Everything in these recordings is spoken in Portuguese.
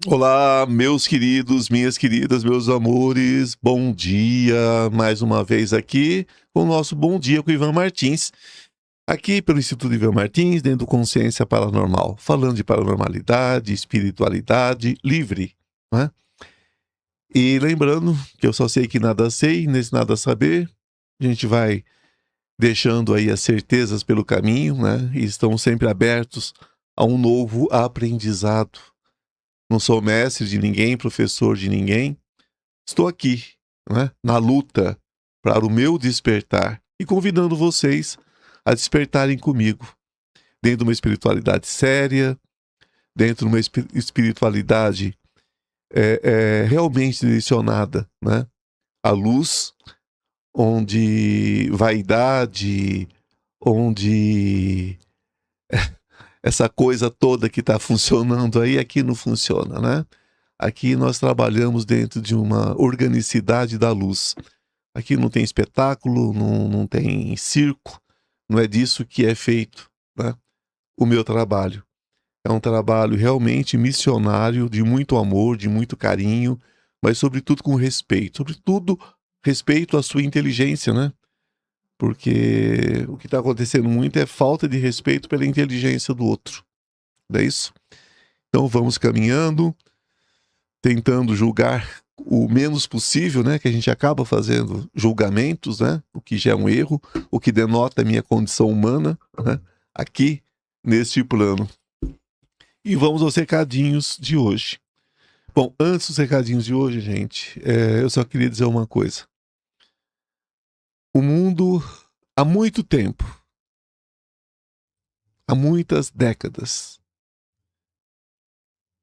Olá, meus queridos, minhas queridas, meus amores, bom dia, mais uma vez aqui com o nosso Bom Dia com o Ivan Martins, aqui pelo Instituto Ivan Martins, dentro do Consciência Paranormal, falando de paranormalidade, espiritualidade livre, né? E lembrando que eu só sei que nada sei, nesse nada saber, a gente vai deixando aí as certezas pelo caminho, né? E estamos sempre abertos a um novo aprendizado. Não sou mestre de ninguém, professor de ninguém. Estou aqui, né, na luta para o meu despertar e convidando vocês a despertarem comigo, dentro de uma espiritualidade séria, dentro de uma espiritualidade realmente direcionada, né, à luz, onde vaidade, onde essa coisa toda que está funcionando aí, aqui não funciona, né? Aqui nós trabalhamos dentro de uma organicidade da luz. Aqui não tem espetáculo, não tem circo, não é disso que é feito, né, o meu trabalho. É um trabalho realmente missionário, de muito amor, de muito carinho, mas sobretudo com respeito. Sobretudo, respeito à sua inteligência, né? Porque o que está acontecendo muito é falta de respeito pela inteligência do outro. Não é isso? Então vamos caminhando, tentando julgar o menos possível, né? Que a gente acaba fazendo julgamentos, né? O que já é um erro, o que denota a minha condição humana, né? Aqui neste plano. E vamos aos recadinhos de hoje. Bom, antes dos recadinhos de hoje, gente, eu só queria dizer uma coisa. O mundo, há muito tempo, há muitas décadas,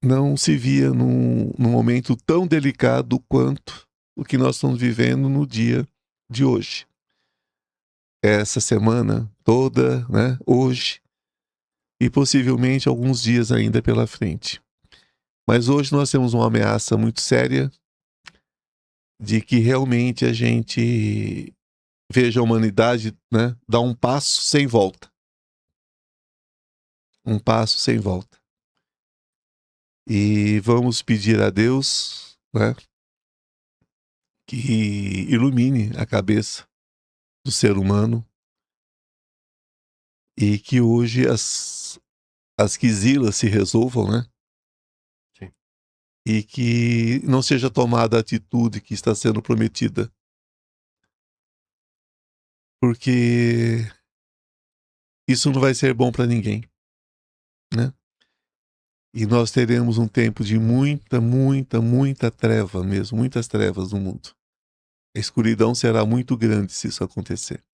não se via num momento tão delicado quanto o que nós estamos vivendo no dia de hoje. Essa semana toda, né, hoje, e possivelmente alguns dias ainda pela frente. Mas hoje nós temos uma ameaça muito séria de que realmente a gente veja a humanidade, né, dar um passo sem volta. Um passo sem volta. E vamos pedir a Deus, né, que ilumine a cabeça do ser humano e que hoje as quizilas se resolvam, né? Sim. E que não seja tomada a atitude que está sendo prometida. Porque isso não vai ser bom para ninguém, né? E nós teremos um tempo de muita treva mesmo, muitas trevas no mundo. A escuridão será muito grande se isso acontecer.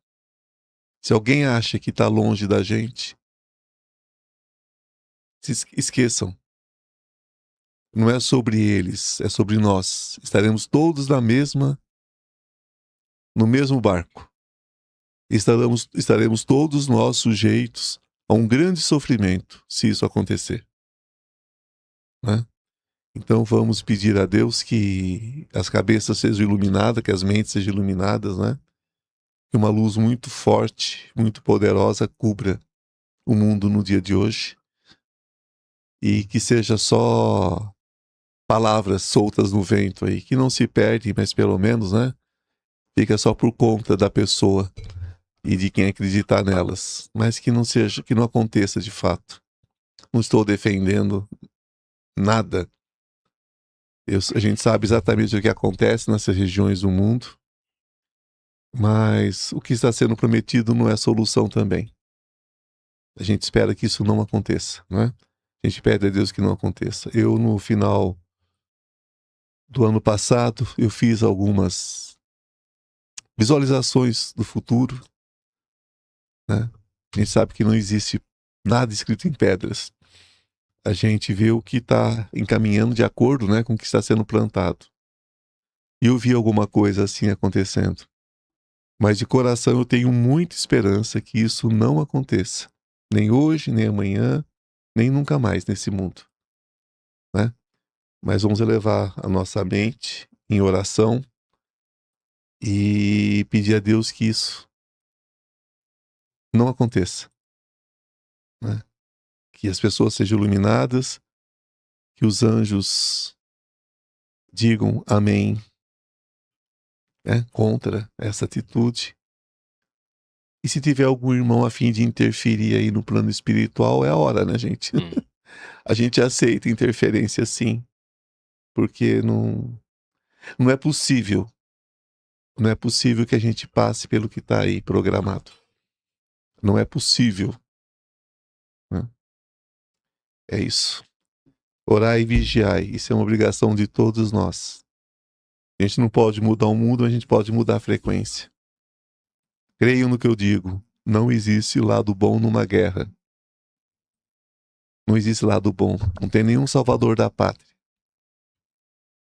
Se alguém acha que está longe da gente, se esqueçam. Não é sobre eles, é sobre nós. Estaremos todos no mesmo barco. Estaremos todos nós sujeitos a um grande sofrimento se isso acontecer, né? Então vamos pedir a Deus que as cabeças sejam iluminadas, que as mentes sejam iluminadas, né? Que uma luz muito forte, muito poderosa cubra o mundo no dia de hoje e que seja só palavras soltas no vento aí, que não se perdem, mas pelo menos, né? Fica só por conta da pessoa e de quem acreditar nelas, mas que não seja, que não aconteça de fato. Não estou defendendo nada. A gente sabe exatamente o que acontece nessas regiões do mundo, mas o que está sendo prometido não é solução também. A gente espera que isso não aconteça, não é? A gente pede a Deus que não aconteça. Eu, no final do ano passado, eu fiz algumas visualizações do futuro, né? A gente sabe que não existe nada escrito em pedras. A gente vê o que está encaminhando de acordo, né, com o que está sendo plantado. E eu vi alguma coisa assim acontecendo. Mas de coração eu tenho muita esperança que isso não aconteça. Nem hoje, nem amanhã, nem nunca mais nesse mundo, né? Mas vamos elevar a nossa mente em oração e pedir a Deus que isso não aconteça, né? Que as pessoas sejam iluminadas, que os anjos digam amém, né, contra essa atitude. E se tiver algum irmão a fim de interferir aí no plano espiritual, é a hora, né, gente? A gente aceita interferência sim, porque não é possível. Não é possível que a gente passe pelo que está aí programado. Não é possível, né? É isso. Orai e vigiai. Isso é uma obrigação de todos nós. A gente não pode mudar o mundo, mas a gente pode mudar a frequência. Creiam no que eu digo. Não existe lado bom numa guerra. Não existe lado bom. Não tem nenhum salvador da pátria.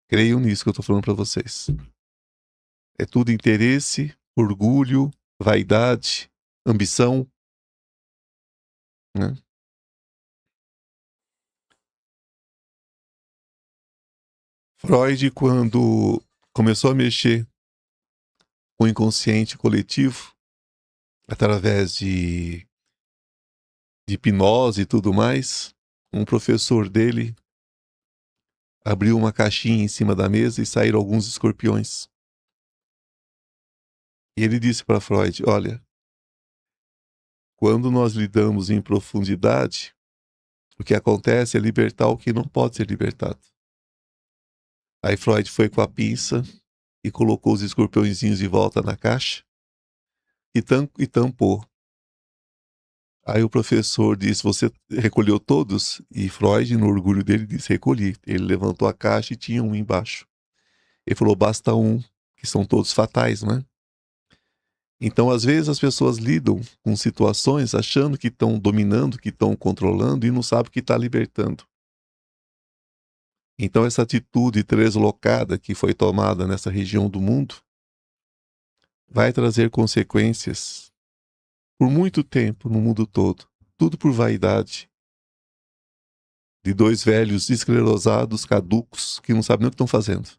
Creiam nisso que eu estou falando para vocês. É tudo interesse, orgulho, vaidade, ambição, né? Freud, quando começou a mexer com o inconsciente coletivo, através de hipnose e tudo mais, um professor dele abriu uma caixinha em cima da mesa e saíram alguns escorpiões. E ele disse para Freud, olha, quando nós lidamos em profundidade, o que acontece é libertar o que não pode ser libertado. Aí Freud foi com a pinça e colocou os escorpiõezinhos de volta na caixa e tampou. Aí o professor disse, você recolheu todos? E Freud, no orgulho dele, disse, recolhi. Ele levantou a caixa e tinha um embaixo. Ele falou, basta um, que são todos fatais, né? Então, às vezes, as pessoas lidam com situações achando que estão dominando, que estão controlando e não sabem que está libertando. Então, essa atitude translocada que foi tomada nessa região do mundo vai trazer consequências por muito tempo no mundo todo. Tudo por vaidade de dois velhos esclerosados, caducos, que não sabem nem o que estão fazendo.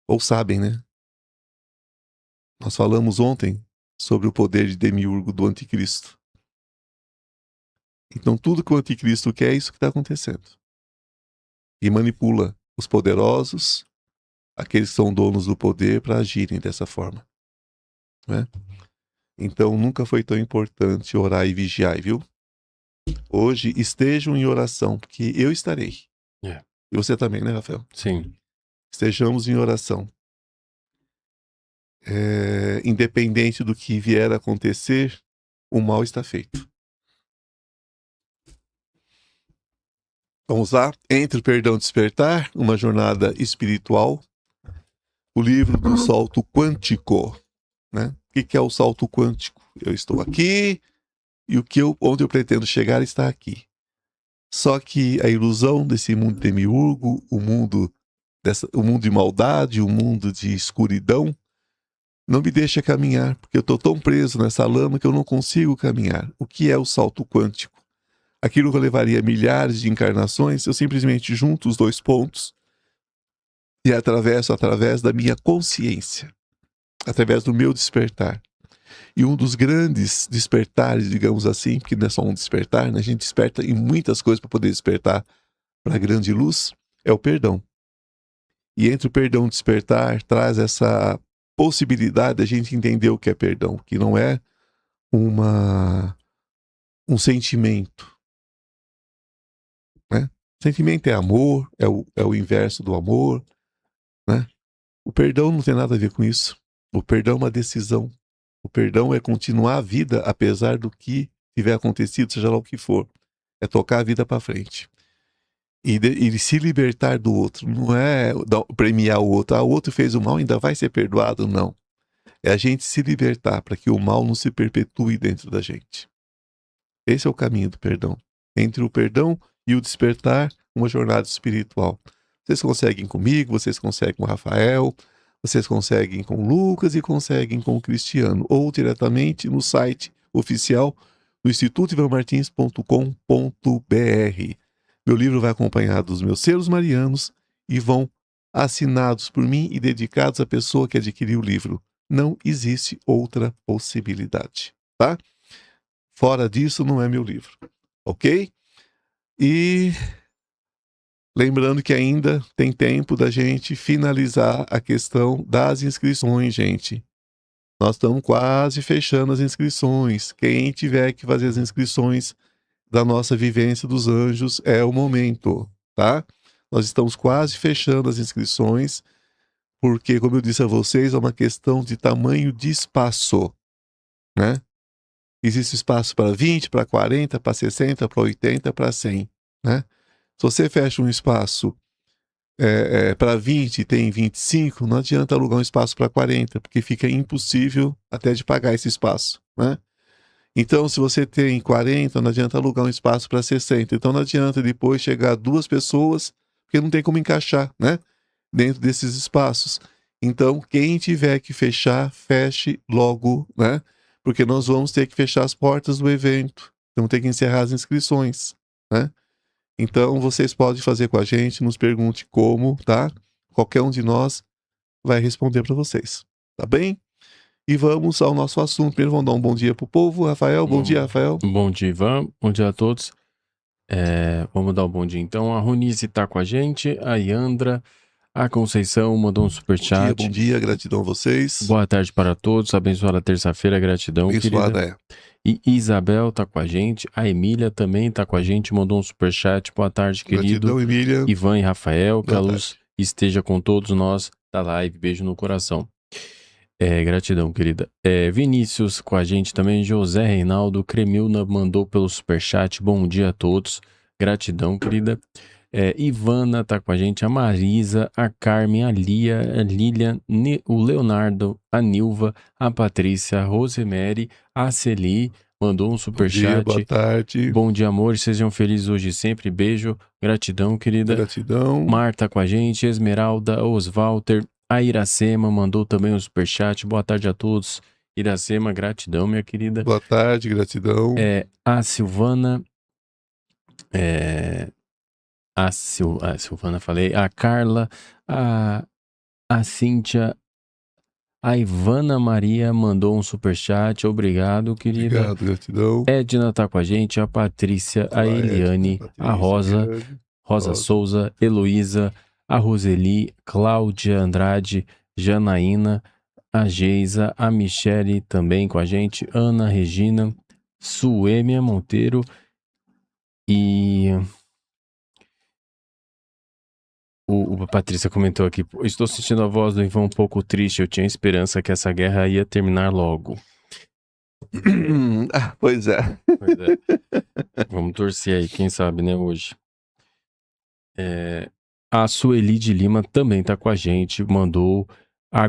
Ou sabem, né? Nós falamos ontem sobre o poder de demiurgo do anticristo. Então, tudo que o anticristo quer é isso que está acontecendo. E manipula os poderosos, aqueles que são donos do poder, para agirem dessa forma, né? Então, nunca foi tão importante orar e vigiar, viu? Hoje, estejam em oração, porque eu estarei. É. E você também, né, Rafael? Sim. Estejamos em oração. Independente do que vier a acontecer, o mal está feito. Vamos lá? Entre o Perdão e Despertar, uma jornada espiritual. O livro do salto quântico, né? O que é o salto quântico? Eu estou aqui e onde eu pretendo chegar está aqui. Só que a ilusão desse mundo demiurgo, o mundo de maldade, o mundo de escuridão, não me deixa caminhar, porque eu estou tão preso nessa lama que eu não consigo caminhar. O que é o salto quântico? Aquilo que eu levaria milhares de encarnações, eu simplesmente junto os dois pontos e atravesso através da minha consciência, através do meu despertar. E um dos grandes despertares, digamos assim, porque não é só um despertar, né? A gente desperta em muitas coisas para poder despertar para a grande luz, é o perdão. E entre o perdão e o despertar, traz essa possibilidade da gente entender o que é perdão, que não é um sentimento, né? Sentimento é amor, é o inverso do amor, né? O perdão não tem nada a ver com isso. O perdão é uma decisão. O perdão é continuar a vida apesar do que tiver acontecido, seja lá o que for. É tocar a vida para frente. E se libertar do outro. Não é premiar o outro. Ah, o outro fez o mal, ainda vai ser perdoado. Não. É a gente se libertar para que o mal não se perpetue dentro da gente. Esse é o caminho do perdão. Entre o perdão e o despertar, uma jornada espiritual. Vocês conseguem comigo, vocês conseguem com o Rafael, vocês conseguem com o Lucas e conseguem com o Cristiano, ou diretamente no site oficial do institutoivanmartins.com.br. Meu livro vai acompanhado dos meus selos marianos e vão assinados por mim e dedicados à pessoa que adquiriu o livro. Não existe outra possibilidade, tá? Fora disso, não é meu livro, ok? E Lembrando que ainda tem tempo da gente finalizar a questão das inscrições, gente. Nós estamos quase fechando as inscrições. Quem tiver que fazer as inscrições da nossa vivência dos anjos é o momento, tá? Nós estamos quase fechando as inscrições, porque, como eu disse a vocês, é uma questão de tamanho de espaço, né? Existe espaço para 20, para 40, para 60, para 80, para 100, né? Se você fecha um espaço para 20 e tem 25, não adianta alugar um espaço para 40, porque fica impossível até de pagar esse espaço, né? Então, se você tem 40, não adianta alugar um espaço para 60. Então, não adianta depois chegar 2 pessoas, porque não tem como encaixar, né? Dentro desses espaços. Então, quem tiver que fechar, feche logo, né? Porque nós vamos ter que fechar as portas do evento. Vamos ter que encerrar as inscrições, né? Então, vocês podem fazer com a gente, nos pergunte como, tá? Qualquer um de nós vai responder para vocês, tá bem? E vamos ao nosso assunto. Primeiro vamos dar um bom dia pro povo. Rafael, bom dia, Rafael. Bom dia, Ivan. Bom dia a todos. Vamos dar um bom dia, então. A Ronice tá com a gente, a Yandra, a Conceição mandou um superchat. Bom dia, gratidão a vocês. Boa tarde para todos, abençoada terça-feira, gratidão, Abençoada, querida. E Isabel tá com a gente, a Emília também tá com a gente, mandou um superchat. Boa tarde, querido. Gratidão, Emília. Ivan e Rafael, que Boa a luz esteja com todos nós da live. Beijo no coração. Gratidão, querida. Vinícius com a gente também, José Reinaldo, Cremilna mandou pelo superchat, bom dia a todos, gratidão, querida. Ivana tá com a gente, a Marisa, a Carmen, a Lia, a Lilian, o Leonardo, a Nilva, a Patrícia, a Rosemary, a Celi, mandou um superchat. Bom dia, boa tarde. Bom dia, amor, sejam felizes hoje e sempre, beijo, gratidão, querida. Gratidão. Marta com a gente, Esmeralda, Oswalter, a Iracema mandou também um superchat. Boa tarde a todos. Iracema, gratidão, minha querida. Boa tarde, gratidão. A Silvana. A Silvana, falei. A Carla. A Cíntia. A Ivana Maria mandou um superchat. Obrigado, querida. Obrigado, gratidão. Edna tá com a gente. A Patrícia, a Eliane, Edna, a Rosa. Patrícia, Rosa Souza, Heloísa, a Roseli, Cláudia Andrade, Janaína, a Geisa, a Michele também com a gente, Ana Regina, Suêmia Monteiro e a Patrícia comentou aqui, estou sentindo a voz do Ivan um pouco triste, eu tinha esperança que essa guerra ia terminar logo. Pois é. Vamos torcer aí, quem sabe, né, hoje. A Sueli de Lima também tá com a gente, mandou.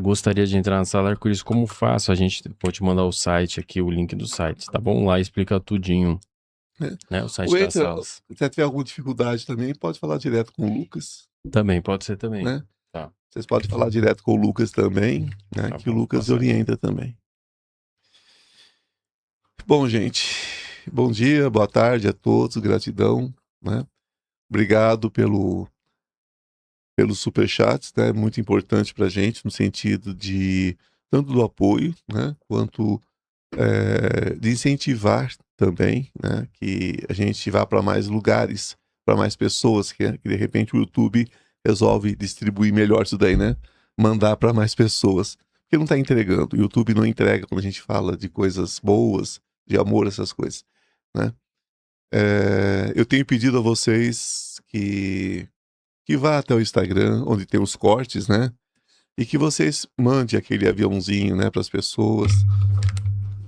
Gostaria de entrar na sala arco-íris, como faço? A gente pode mandar o site aqui, o link do site, tá bom? Lá explica tudinho, né? O site das salas. Se você tiver alguma dificuldade também, pode falar direto com o Lucas. Também, pode ser também. Né? Tá. Vocês podem falar direto com o Lucas também, né? Tá que o bom, Lucas orienta também. Bom, gente, bom dia, boa tarde a todos, gratidão, né? Obrigado pelos superchats, né? Muito importante pra gente, no sentido de tanto do apoio, né? Quanto de incentivar também, né? Que a gente vá para mais lugares, para mais pessoas, que de repente o YouTube resolve distribuir melhor isso daí, né? Mandar para mais pessoas. Porque não tá entregando. O YouTube não entrega quando a gente fala de coisas boas, de amor, essas coisas, né? Eu tenho pedido a vocês que vá até o Instagram, onde tem os cortes, né? E que vocês mandem aquele aviãozinho, né, para as pessoas.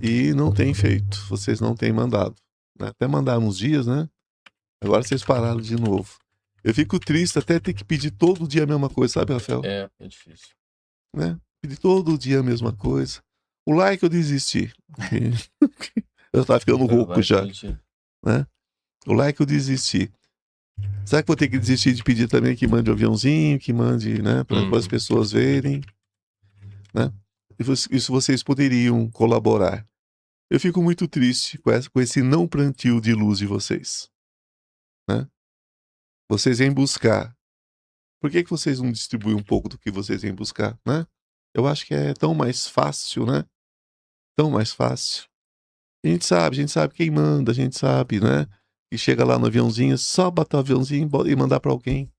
E não tem feito, vocês não têm mandado. Né? Até mandaram uns dias, né? Agora vocês pararam de novo. Eu fico triste até ter que pedir todo dia a mesma coisa, sabe, Rafael? É difícil. Né? Pedir todo dia a mesma coisa. O like eu desisti. Eu tava ficando rouco já. Né? O like eu desisti. Será que vou ter que desistir de pedir também que mande um aviãozinho, que mande, né, para as pessoas verem, né? Isso vocês poderiam colaborar. Eu fico muito triste com esse não plantio de luz de vocês, né? Vocês vêm buscar. Por que vocês não distribuem um pouco do que vocês vêm buscar, né? Eu acho que é tão mais fácil, né? Tão mais fácil. A gente sabe quem manda, a gente sabe, né? E chega lá no aviãozinho, só botar o aviãozinho e mandar para alguém.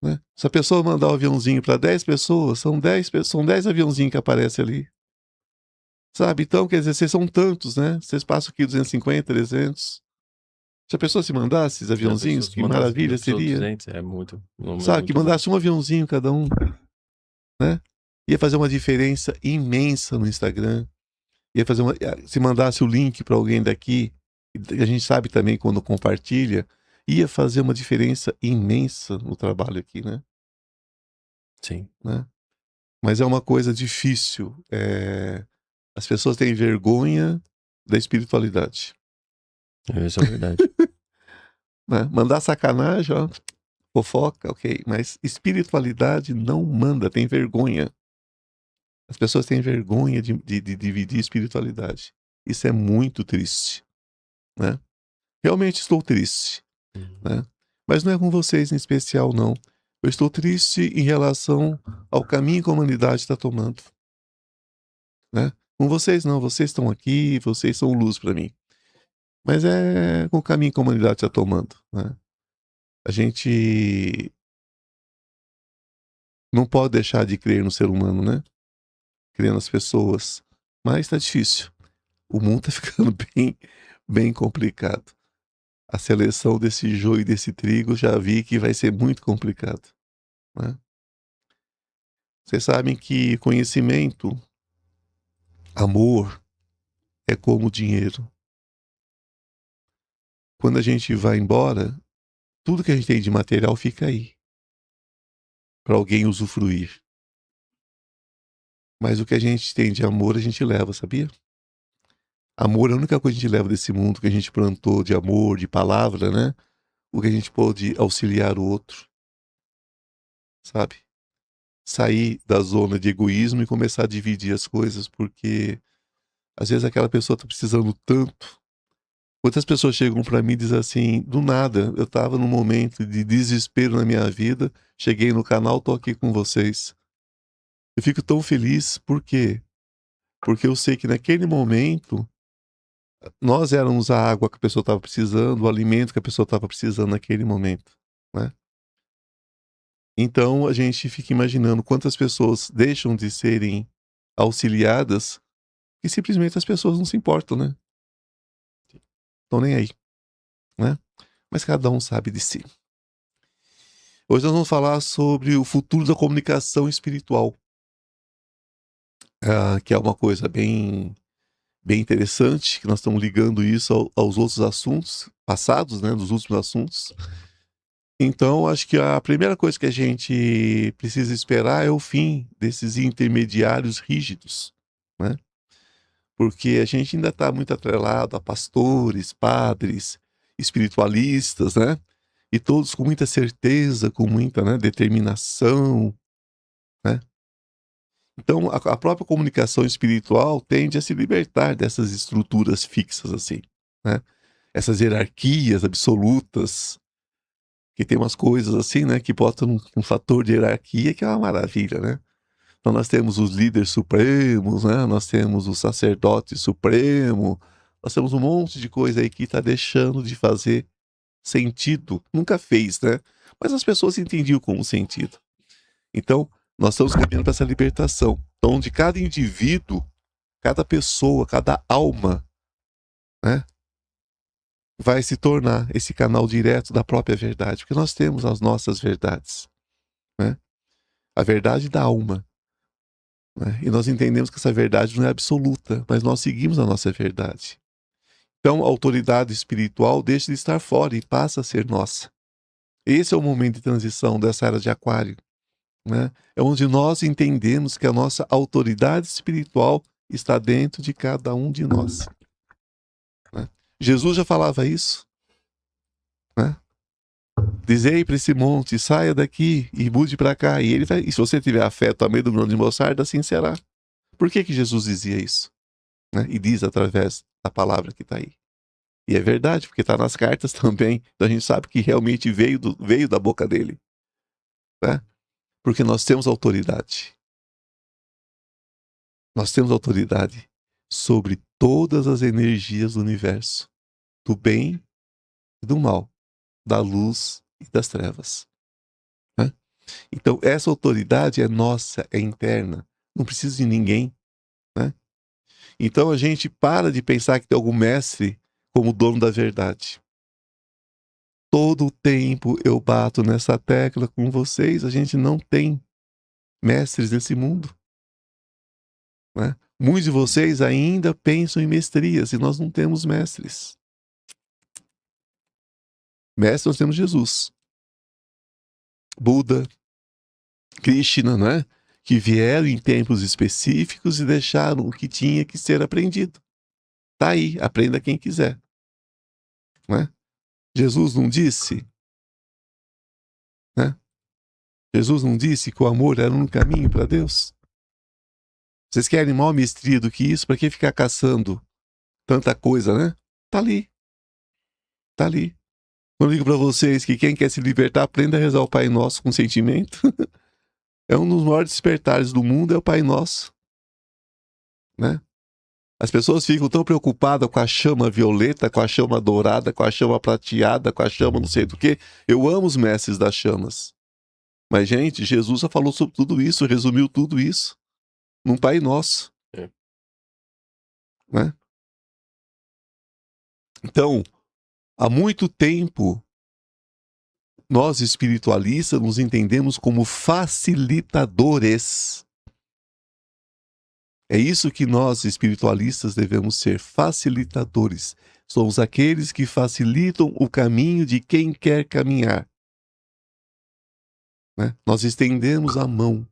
Né? Se a pessoa mandar um aviãozinho para 10 pessoas, são 10 aviãozinhos que aparecem ali. Sabe? Então, quer dizer, vocês são tantos, né? Vocês passam aqui 250, 300. Se a pessoa se mandasse esses Já pensou aviãozinhos, se que mandasse maravilha mil pessoas, seria. 200? É muito, um número Sabe? Que muito mandasse baixo. um aviãozinho cada um, né? Ia fazer uma diferença imensa no Instagram. Ia fazer uma... Se mandasse o link para alguém daqui, a gente sabe também quando compartilha, ia fazer uma diferença imensa no trabalho aqui, né? Sim. Né? Mas é uma coisa difícil. As pessoas têm vergonha da espiritualidade. Isso é verdade. Né? Mandar sacanagem, ó, fofoca, ok. Mas espiritualidade não manda, tem vergonha. As pessoas têm vergonha de dividir espiritualidade. Isso é muito triste. Né? Realmente estou triste. Né? Mas não é com vocês em especial, não. Eu estou triste em relação ao caminho que a humanidade está tomando. Né? Com vocês não, vocês estão aqui, vocês são luz para mim. Mas é com o caminho que a humanidade está tomando. Né? A gente não pode deixar de crer no ser humano, né? Crer nas pessoas. Mas está difícil. O mundo está ficando bem complicado. A seleção desse joio e desse trigo já vi que vai ser muito complicado. Né? Vocês sabem que conhecimento, amor, é como dinheiro. Quando a gente vai embora, tudo que a gente tem de material fica aí, para alguém usufruir. Mas o que a gente tem de amor, a gente leva, sabia? Amor é a única coisa que a gente leva desse mundo, que a gente plantou de amor, de palavra, né? O que a gente pode auxiliar o outro, sabe? Sair da zona de egoísmo e começar a dividir as coisas, porque às vezes aquela pessoa está precisando tanto. Muitas pessoas chegam para mim e dizem assim, do nada, eu estava num momento de desespero na minha vida, cheguei no canal, tô aqui com vocês. Eu fico tão feliz, por quê? Porque eu sei que naquele momento, nós éramos a água que a pessoa estava precisando, o alimento que a pessoa estava precisando naquele momento, né? Então, a gente fica imaginando quantas pessoas deixam de serem auxiliadas e simplesmente as pessoas não se importam, né? Estão nem aí, né? Mas cada um sabe de si. Hoje nós vamos falar sobre o futuro da comunicação espiritual, que é uma coisa bem interessante, que nós estamos ligando isso aos outros assuntos passados, né, dos últimos assuntos. Então, acho que a primeira coisa que a gente precisa esperar é o fim desses intermediários rígidos, né? Porque a gente ainda está muito atrelado a pastores, padres, espiritualistas, né? E todos com muita certeza, com muita, né, determinação, né? Então, a própria comunicação espiritual tende a se libertar dessas estruturas fixas, assim, né? Essas hierarquias absolutas, que tem umas coisas assim, né, que botam um fator de hierarquia que é uma maravilha, né? Então nós temos os líderes supremos, né? Nós temos o sacerdote supremo, nós temos um monte de coisa aí que está deixando de fazer sentido. Nunca fez, né? Mas as pessoas entendiam como sentido. Então, nós estamos caminhando para essa libertação. Então, de cada indivíduo, cada pessoa, cada alma, né, vai se tornar esse canal direto da própria verdade, porque nós temos as nossas verdades, né? A verdade da alma, né? E nós entendemos que essa verdade não é absoluta, mas nós seguimos a nossa verdade. Então, a autoridade espiritual deixa de estar fora e passa a ser nossa. Esse é o momento de transição dessa era de Aquário, né? É onde nós entendemos que a nossa autoridade espiritual está dentro de cada um de nós, né? Jesus já falava isso, né? Dizei para esse monte, saia daqui e mude para cá. E ele vai, e se você tiver afeto a meio do grão de mostarda, assim será. Por que Jesus dizia isso? Né? E diz através da palavra que está aí. E é verdade, porque está nas cartas também. Então a gente sabe que realmente veio da boca dele, né? Porque nós temos autoridade. Nós temos autoridade sobre todas as energias do universo, do bem e do mal, da luz e das trevas, né? Então, essa autoridade é nossa, é interna. Não precisa de ninguém, né? Então, a gente para de pensar que tem algum mestre como dono da verdade. Todo o tempo eu bato nessa tecla com vocês, a gente não tem mestres nesse mundo, né? Muitos de vocês ainda pensam em mestrias e nós não temos mestres. Mestre nós temos Jesus, Buda, Krishna, né? Que vieram em tempos específicos e deixaram o que tinha que ser aprendido. Tá aí, aprenda quem quiser, né? Jesus não disse, né? Jesus não disse que o amor era um caminho para Deus? Vocês querem maior mestria do que isso? Para que ficar caçando tanta coisa, né? Tá ali. Tá ali. Eu digo para vocês que quem quer se libertar, aprenda a rezar o Pai Nosso com sentimento. É um dos maiores despertares do mundo, é o Pai Nosso, né? As pessoas ficam tão preocupadas com a chama violeta, com a chama dourada, com a chama prateada, com a chama não sei do que. Eu amo os mestres das chamas. Mas, gente, Jesus já falou sobre tudo isso, resumiu tudo isso num Pai Nosso. É. Né? Então, há muito tempo, nós espiritualistas nos entendemos como facilitadores. É isso que nós espiritualistas devemos ser, facilitadores. Somos aqueles que facilitam o caminho de quem quer caminhar. Né? Nós estendemos a mão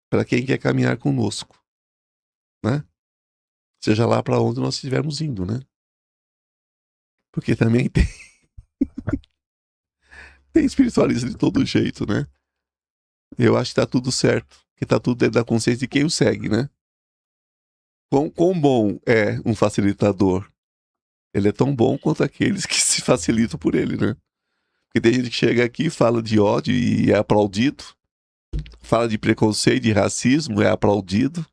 para quem quer caminhar conosco. Né? Seja lá para onde nós estivermos indo, né? Porque também tem espiritualista de todo jeito, né? Eu acho que tá tudo certo, que tá tudo dentro da consciência de quem o segue, né? Quão bom é um facilitador? Ele é tão bom quanto aqueles que se facilitam por ele, né? Porque tem gente que chega aqui e fala de ódio e é aplaudido. Fala de preconceito, de racismo, é aplaudido.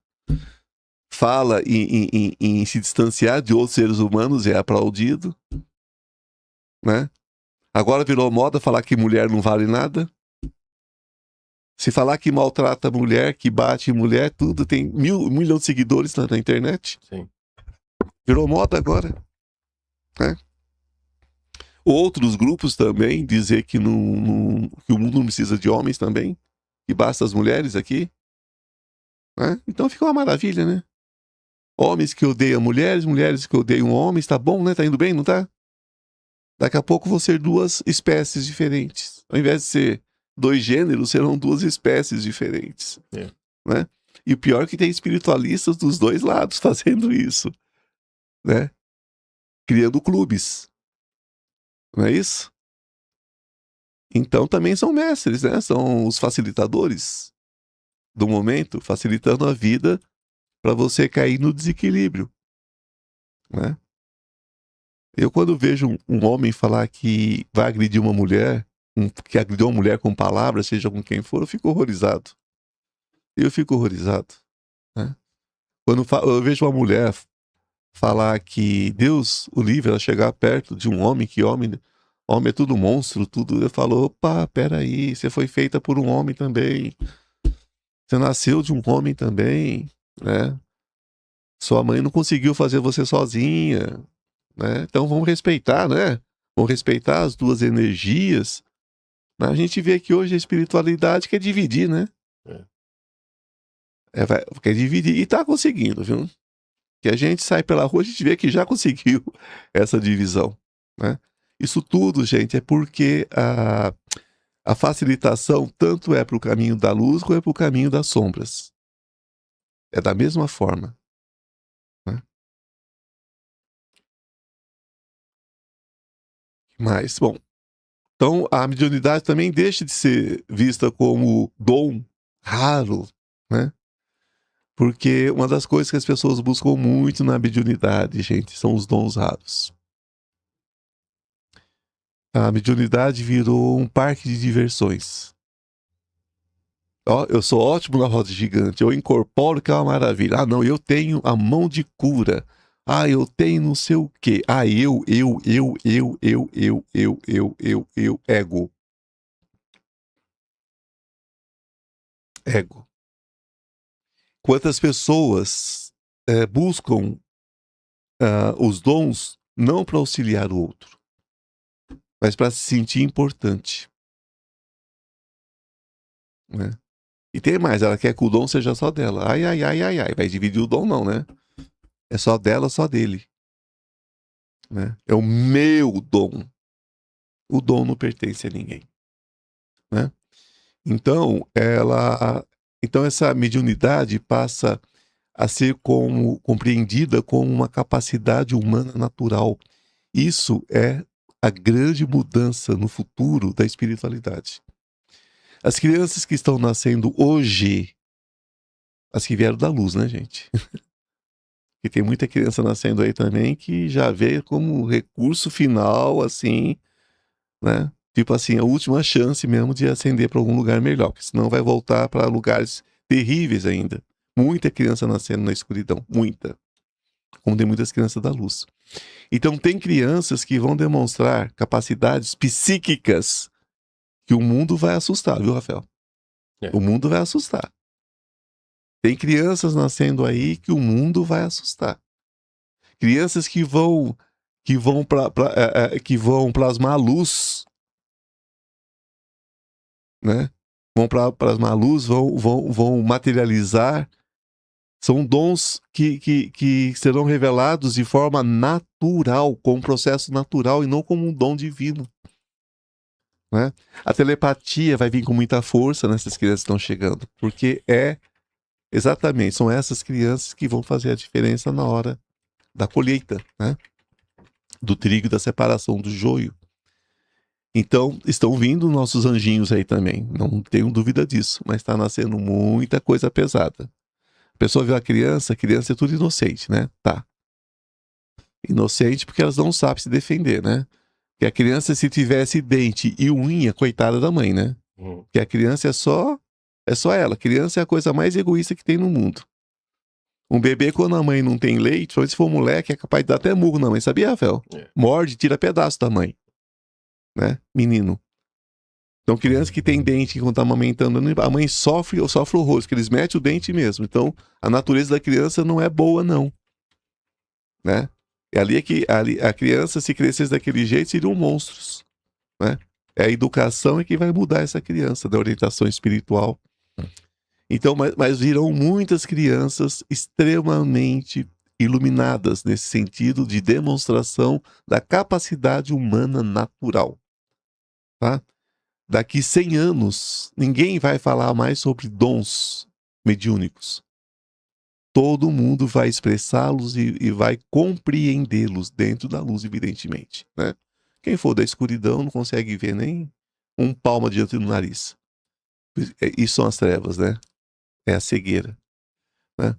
Fala em se distanciar de outros seres humanos, é aplaudido. Né? Agora virou moda falar que mulher não vale nada. Se falar que maltrata mulher, que bate mulher, tudo, tem 1 milhão de seguidores na internet. Sim. Virou moda agora. Né? Outros grupos também dizer que, que o mundo não precisa de homens também, que basta as mulheres aqui. Né? Então fica uma maravilha, né? Homens que odeiam mulheres, mulheres que odeiam homens, tá bom, né? Tá indo bem, não tá? Daqui a pouco vão ser 2 espécies diferentes. Ao invés de ser 2 gêneros, serão 2 espécies diferentes. É. Né? E o pior é que tem espiritualistas dos 2 lados fazendo isso. Né? Criando clubes. Não é isso? Então também são mestres, né? São os facilitadores do momento, facilitando a vida para você cair no desequilíbrio. Né? Eu, quando vejo um homem falar que vai agredir uma mulher, que agrediu uma mulher com palavras, seja com quem for, eu fico horrorizado. Eu fico horrorizado. Né? Quando eu vejo uma mulher falar que Deus o livre ela chegar perto de um homem, que homem é tudo monstro, tudo, eu falo, opa, peraí, você foi feita por um homem também. Você nasceu de um homem também, né? Sua mãe não conseguiu fazer você sozinha. Né? Então vamos respeitar, né? Vamos respeitar as 2 energias. Né? A gente vê que hoje a espiritualidade quer dividir, né? Quer dividir e tá conseguindo, viu? Que a gente sai pela rua, a gente vê que já conseguiu essa divisão, né? Isso tudo, gente, é porque a facilitação tanto é para o caminho da luz como é para o caminho das sombras. É da mesma forma. Mas, bom, então a mediunidade também deixa de ser vista como dom raro, né? Porque uma das coisas que as pessoas buscam muito na mediunidade, gente, são os dons raros. A mediunidade virou um parque de diversões. Ó, eu sou ótimo na roda gigante, eu incorporo que é uma maravilha. Ah, não, eu tenho a mão de cura. Ah, eu tenho não sei o quê. Ah, ego. Ego. Quantas pessoas buscam os dons não para auxiliar o outro, mas para se sentir importante, né? E tem mais, ela quer que o dom seja só dela. Ai, ai, ai, ai, ai. Vai dividir o dom não, né? É só dela, só dele, né? É o meu dom. O dom não pertence a ninguém, né? Então, essa mediunidade passa a ser compreendida como uma capacidade humana natural. Isso é a grande mudança no futuro da espiritualidade. As crianças que estão nascendo hoje, as que vieram da luz, né, gente? E tem muita criança nascendo aí também que já vê como recurso final, assim, né? Tipo assim, a última chance mesmo de ascender para algum lugar melhor, porque senão vai voltar para lugares terríveis ainda. Muita criança nascendo na escuridão, muita. Como tem muitas crianças da luz. Então tem crianças que vão demonstrar capacidades psíquicas que o mundo vai assustar, viu, Rafael? O mundo vai assustar. Tem crianças nascendo aí que o mundo vai assustar. Crianças que vão plasmar luz, né? Vão plasmar luz, vão materializar. São dons que serão revelados de forma natural, com um processo natural e não como um dom divino, né? A telepatia vai vir com muita força nessas crianças que estão chegando, porque exatamente, são essas crianças que vão fazer a diferença na hora da colheita, né? Do trigo, da separação do joio. Então, estão vindo nossos anjinhos aí também, não tenho dúvida disso, mas está nascendo muita coisa pesada. A pessoa vê a criança é tudo inocente, né? Tá. Inocente porque elas não sabem se defender, né? Porque a criança, se tivesse dente e unha, coitada da mãe, né? Porque a criança é só ela. A criança é a coisa mais egoísta que tem no mundo. Um bebê, quando a mãe não tem leite, ou se for moleque, é capaz de dar até murro na mãe, sabia, Rafael? Morde, tira pedaço da mãe, né? Menino. Então, criança que tem dente quando tá amamentando, a mãe sofre horrores, que eles metem o dente mesmo. Então, a natureza da criança não é boa, não, né? É ali que a criança, se crescesse daquele jeito, seriam monstros, né? É a educação que vai mudar essa criança, da orientação espiritual. Então, mas virão muitas crianças extremamente iluminadas nesse sentido de demonstração da capacidade humana natural, tá? Daqui 100 anos, ninguém vai falar mais sobre dons mediúnicos. Todo mundo vai expressá-los e vai compreendê-los dentro da luz, evidentemente, né? Quem for da escuridão não consegue ver nem um palmo diante do nariz. Isso são as trevas, né? É a cegueira, né?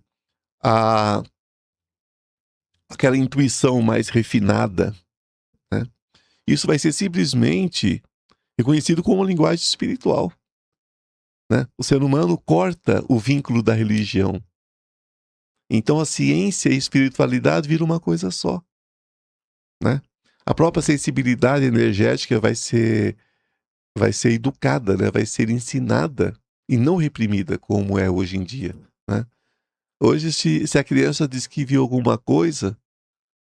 Aquela intuição mais refinada, né? Isso vai ser simplesmente reconhecido como uma linguagem espiritual, né? O ser humano corta o vínculo da religião. Então a ciência e a espiritualidade viram uma coisa só, né? A própria sensibilidade energética vai ser educada, né? Vai ser ensinada e não reprimida como é hoje em dia, né? Hoje, se a criança diz que viu alguma coisa,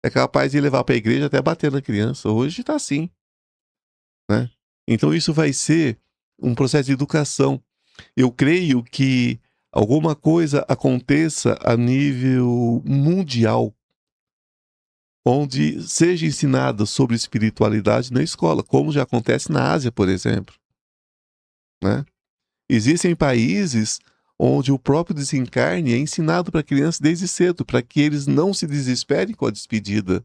é capaz de levar para a igreja até bater na criança. Hoje está assim, né? Então isso vai ser um processo de educação. Eu creio que alguma coisa aconteça a nível mundial, onde seja ensinada sobre espiritualidade na escola, como já acontece na Ásia, por exemplo, né? Existem países onde o próprio desencarne é ensinado para crianças desde cedo, para que eles não se desesperem com a despedida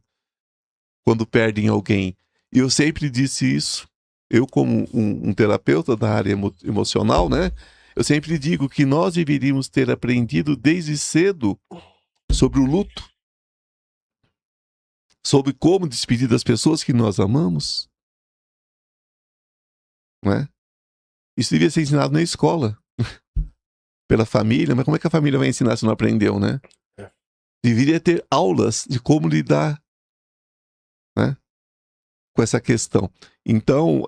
quando perdem alguém. E eu sempre disse isso. Eu, como um terapeuta da área emocional, né? Eu sempre digo que nós deveríamos ter aprendido desde cedo sobre o luto, sobre como despedir das pessoas que nós amamos, né? Isso devia ser ensinado na escola, pela família, mas como é que a família vai ensinar se não aprendeu, né? Deveria ter aulas de como lidar, né, com essa questão. Então,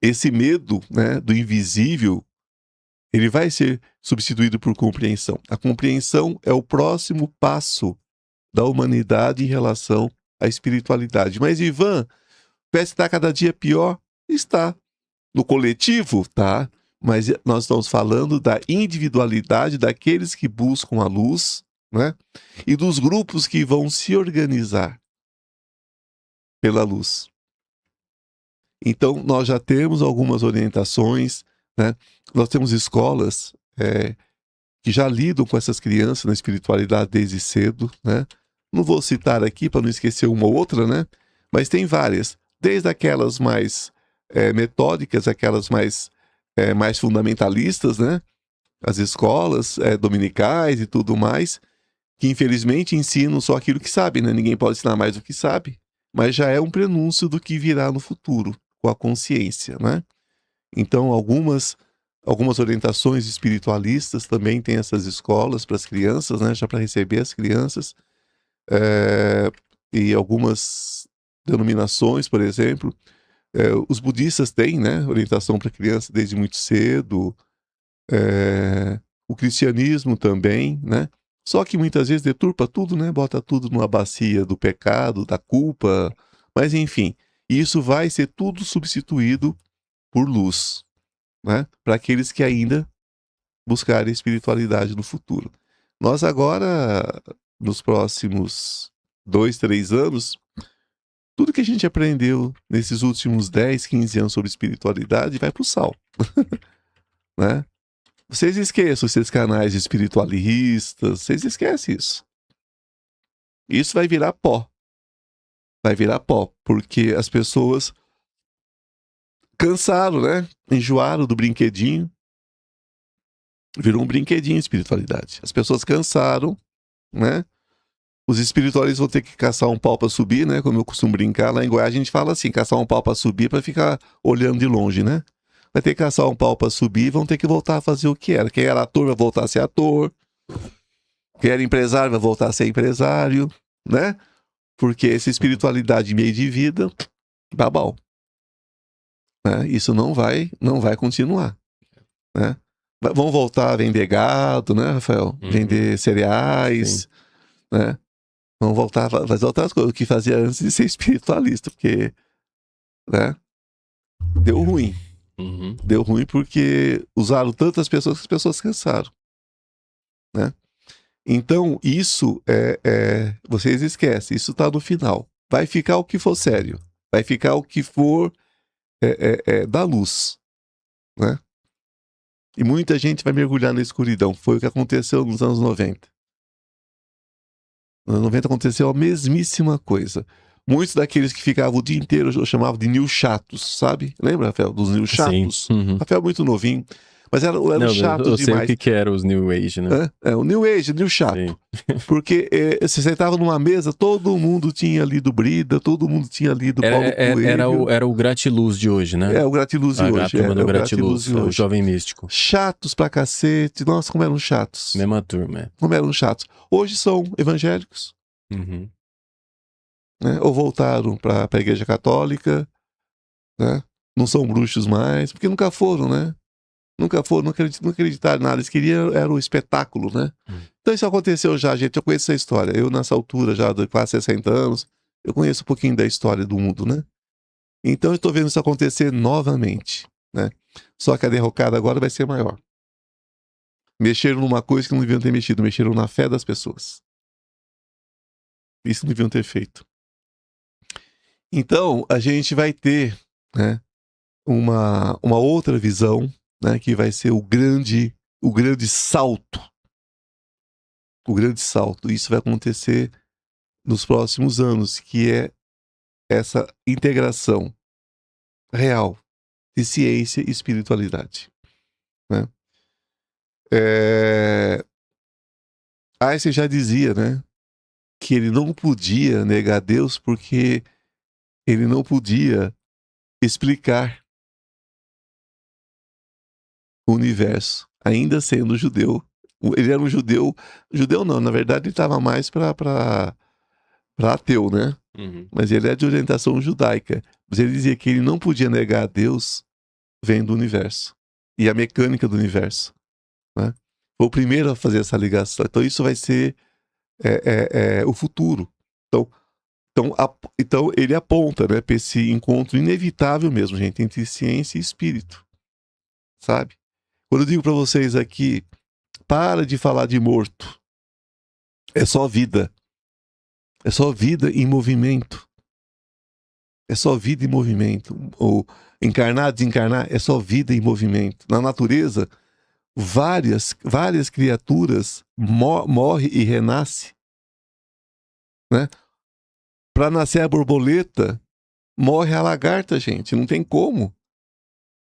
esse medo, né, do invisível Ele vai ser substituído por compreensão. A compreensão é o próximo passo da humanidade em relação à espiritualidade. Mas, Ivan, parece que está cada dia pior. Está. No coletivo, tá? Mas nós estamos falando da individualidade daqueles que buscam a luz, né? E dos grupos que vão se organizar pela luz. Então, nós já temos algumas orientações, né? Nós temos escolas que já lidam com essas crianças na espiritualidade desde cedo, né? Não vou citar aqui para não esquecer uma ou outra, né? Mas tem várias, desde aquelas mais metódicas, aquelas mais fundamentalistas, né? As escolas dominicais e tudo mais, que infelizmente ensinam só aquilo que sabe, né? Ninguém pode ensinar mais do que sabe, mas já é um prenúncio do que virá no futuro, com a consciência, né? Então, algumas orientações espiritualistas também têm essas escolas para as crianças, né? Já para receber as crianças. E algumas denominações, por exemplo, os budistas têm, né? Orientação para criança desde muito cedo. O cristianismo também, né? Só que muitas vezes deturpa tudo, né? Bota tudo numa bacia do pecado, da culpa. Mas enfim, isso vai ser tudo substituído por luz, né? Para aqueles que ainda buscarem espiritualidade no futuro. Nós agora, nos próximos 2, 3 anos, tudo que a gente aprendeu nesses últimos 10, 15 anos sobre espiritualidade vai para o sal, né? Vocês esqueçam esses canais espiritualistas, vocês esquecem isso. Isso vai virar pó. Vai virar pó, porque as pessoas cansaram, né? Enjoaram do brinquedinho. Virou um brinquedinho espiritualidade. As pessoas cansaram, né? Os espiritualistas vão ter que caçar um pau para subir, né? Como eu costumo brincar, lá em Goiás a gente fala assim, caçar um pau para subir para ficar olhando de longe, né? Vai ter que caçar um pau para subir e vão ter que voltar a fazer o que era. Quem era ator vai voltar a ser ator. Quem era empresário vai voltar a ser empresário, né? Porque essa espiritualidade meio de vida, babau. Né? Isso não vai continuar, né? Vão voltar a vender gado, né, Rafael? Vender cereais, né? Vão voltar a fazer outras coisas, o que fazia antes de ser espiritualista, porque, né? Deu ruim. Deu ruim porque usaram tantas pessoas que as pessoas cansaram, né? Então, isso vocês esquecem, isso está no final. Vai ficar o que for sério. Vai ficar o que for da luz, né? E muita gente vai mergulhar na escuridão. Foi o que aconteceu nos anos 90. Nos anos 90 aconteceu a mesmíssima coisa. Muitos daqueles que ficavam o dia inteiro eu chamava de new chatos, sabe? Lembra, Rafael, dos new chatos? Sim. Rafael é muito novinho. Mas era chato eu demais. Eu sei o que era os New Age, né? O New Age, New chato. Sim. Porque você sentava numa mesa, todo mundo tinha lido Brida, todo mundo tinha lido Paulo Coelho. Era o Gratiluz de hoje, né? O Gratiluz de hoje. O Gratiluz, o jovem místico. Chatos pra cacete. Nossa, como eram chatos. Mesma turma. Como eram chatos. Hoje são evangélicos. Né? Ou voltaram para a Igreja Católica, né? Não são bruxos mais, porque nunca foram, né? Nunca foram, não acreditaram em nada. Eles queriam, era o espetáculo, né? Então isso aconteceu já, gente. Eu conheço essa história. Eu, nessa altura, já de quase 60 anos, eu conheço um pouquinho da história do mundo, né? Então eu estou vendo isso acontecer novamente, né? Só que a derrocada agora vai ser maior. Mexeram numa coisa que não deviam ter mexido. Mexeram na fé das pessoas. Isso não deviam ter feito. Então, a gente vai ter, né, uma outra visão, né, que vai ser o grande salto. O grande salto. Isso vai acontecer nos próximos anos, que é essa integração real de ciência e espiritualidade. Né? Einstein já dizia, né, que ele não podia negar Deus porque ele não podia explicar o universo, ainda sendo judeu. Ele era um judeu não, na verdade ele estava mais para ateu, né? Mas ele é de orientação judaica. Mas ele dizia que ele não podia negar a Deus vendo o universo e a mecânica do universo. né? Foi o primeiro a fazer essa ligação. Então isso vai ser o futuro. Então ele aponta, né, para esse encontro inevitável mesmo, gente, entre ciência e espírito, sabe? Quando eu digo para vocês aqui, para de falar de morto, é só vida. É só vida em movimento. É só vida em movimento. Ou encarnar, desencarnar, é só vida em movimento. Na natureza, várias criaturas morrem e renascem, né? Para nascer a borboleta, morre a lagarta, gente. Não tem como.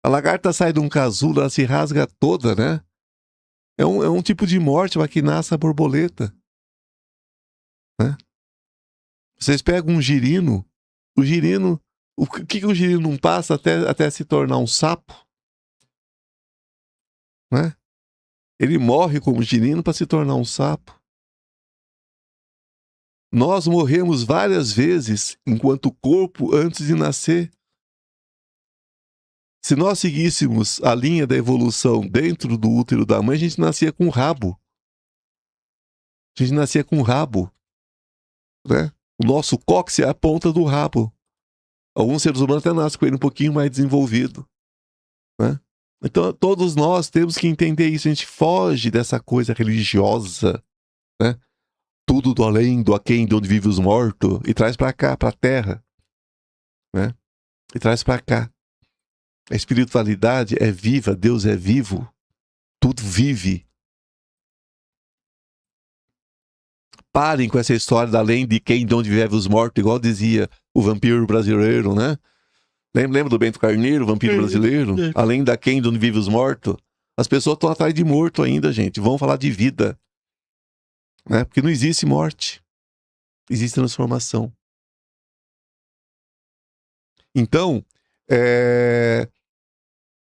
A lagarta sai de um casulo, ela se rasga toda, né? É um tipo de morte para que nasce a borboleta, né? Vocês pegam um girino, o que o girino não passa até se tornar um sapo, né? Ele morre como girino para se tornar um sapo. Nós morremos várias vezes enquanto corpo antes de nascer. Se nós seguíssemos a linha da evolução dentro do útero da mãe, a gente nascia com rabo. A gente nascia com rabo, né? O nosso cóccix é a ponta do rabo. Alguns seres humanos até nascem com ele um pouquinho mais desenvolvido, né? Então, todos nós temos que entender isso. A gente foge dessa coisa religiosa, né? Tudo do além, do aquém, de onde vivem os mortos, e traz para cá, para a terra, né? E traz para cá. A espiritualidade é viva, Deus é vivo, tudo vive. Parem com essa história da além de quem, de onde vivem os mortos, igual dizia o vampiro brasileiro, né? Lembra do Bento Carneiro, vampiro brasileiro? Além da quem, de onde vivem os mortos? As pessoas estão atrás de morto ainda, gente. Vão falar de vida, né? Porque não existe morte. Existe transformação. Então,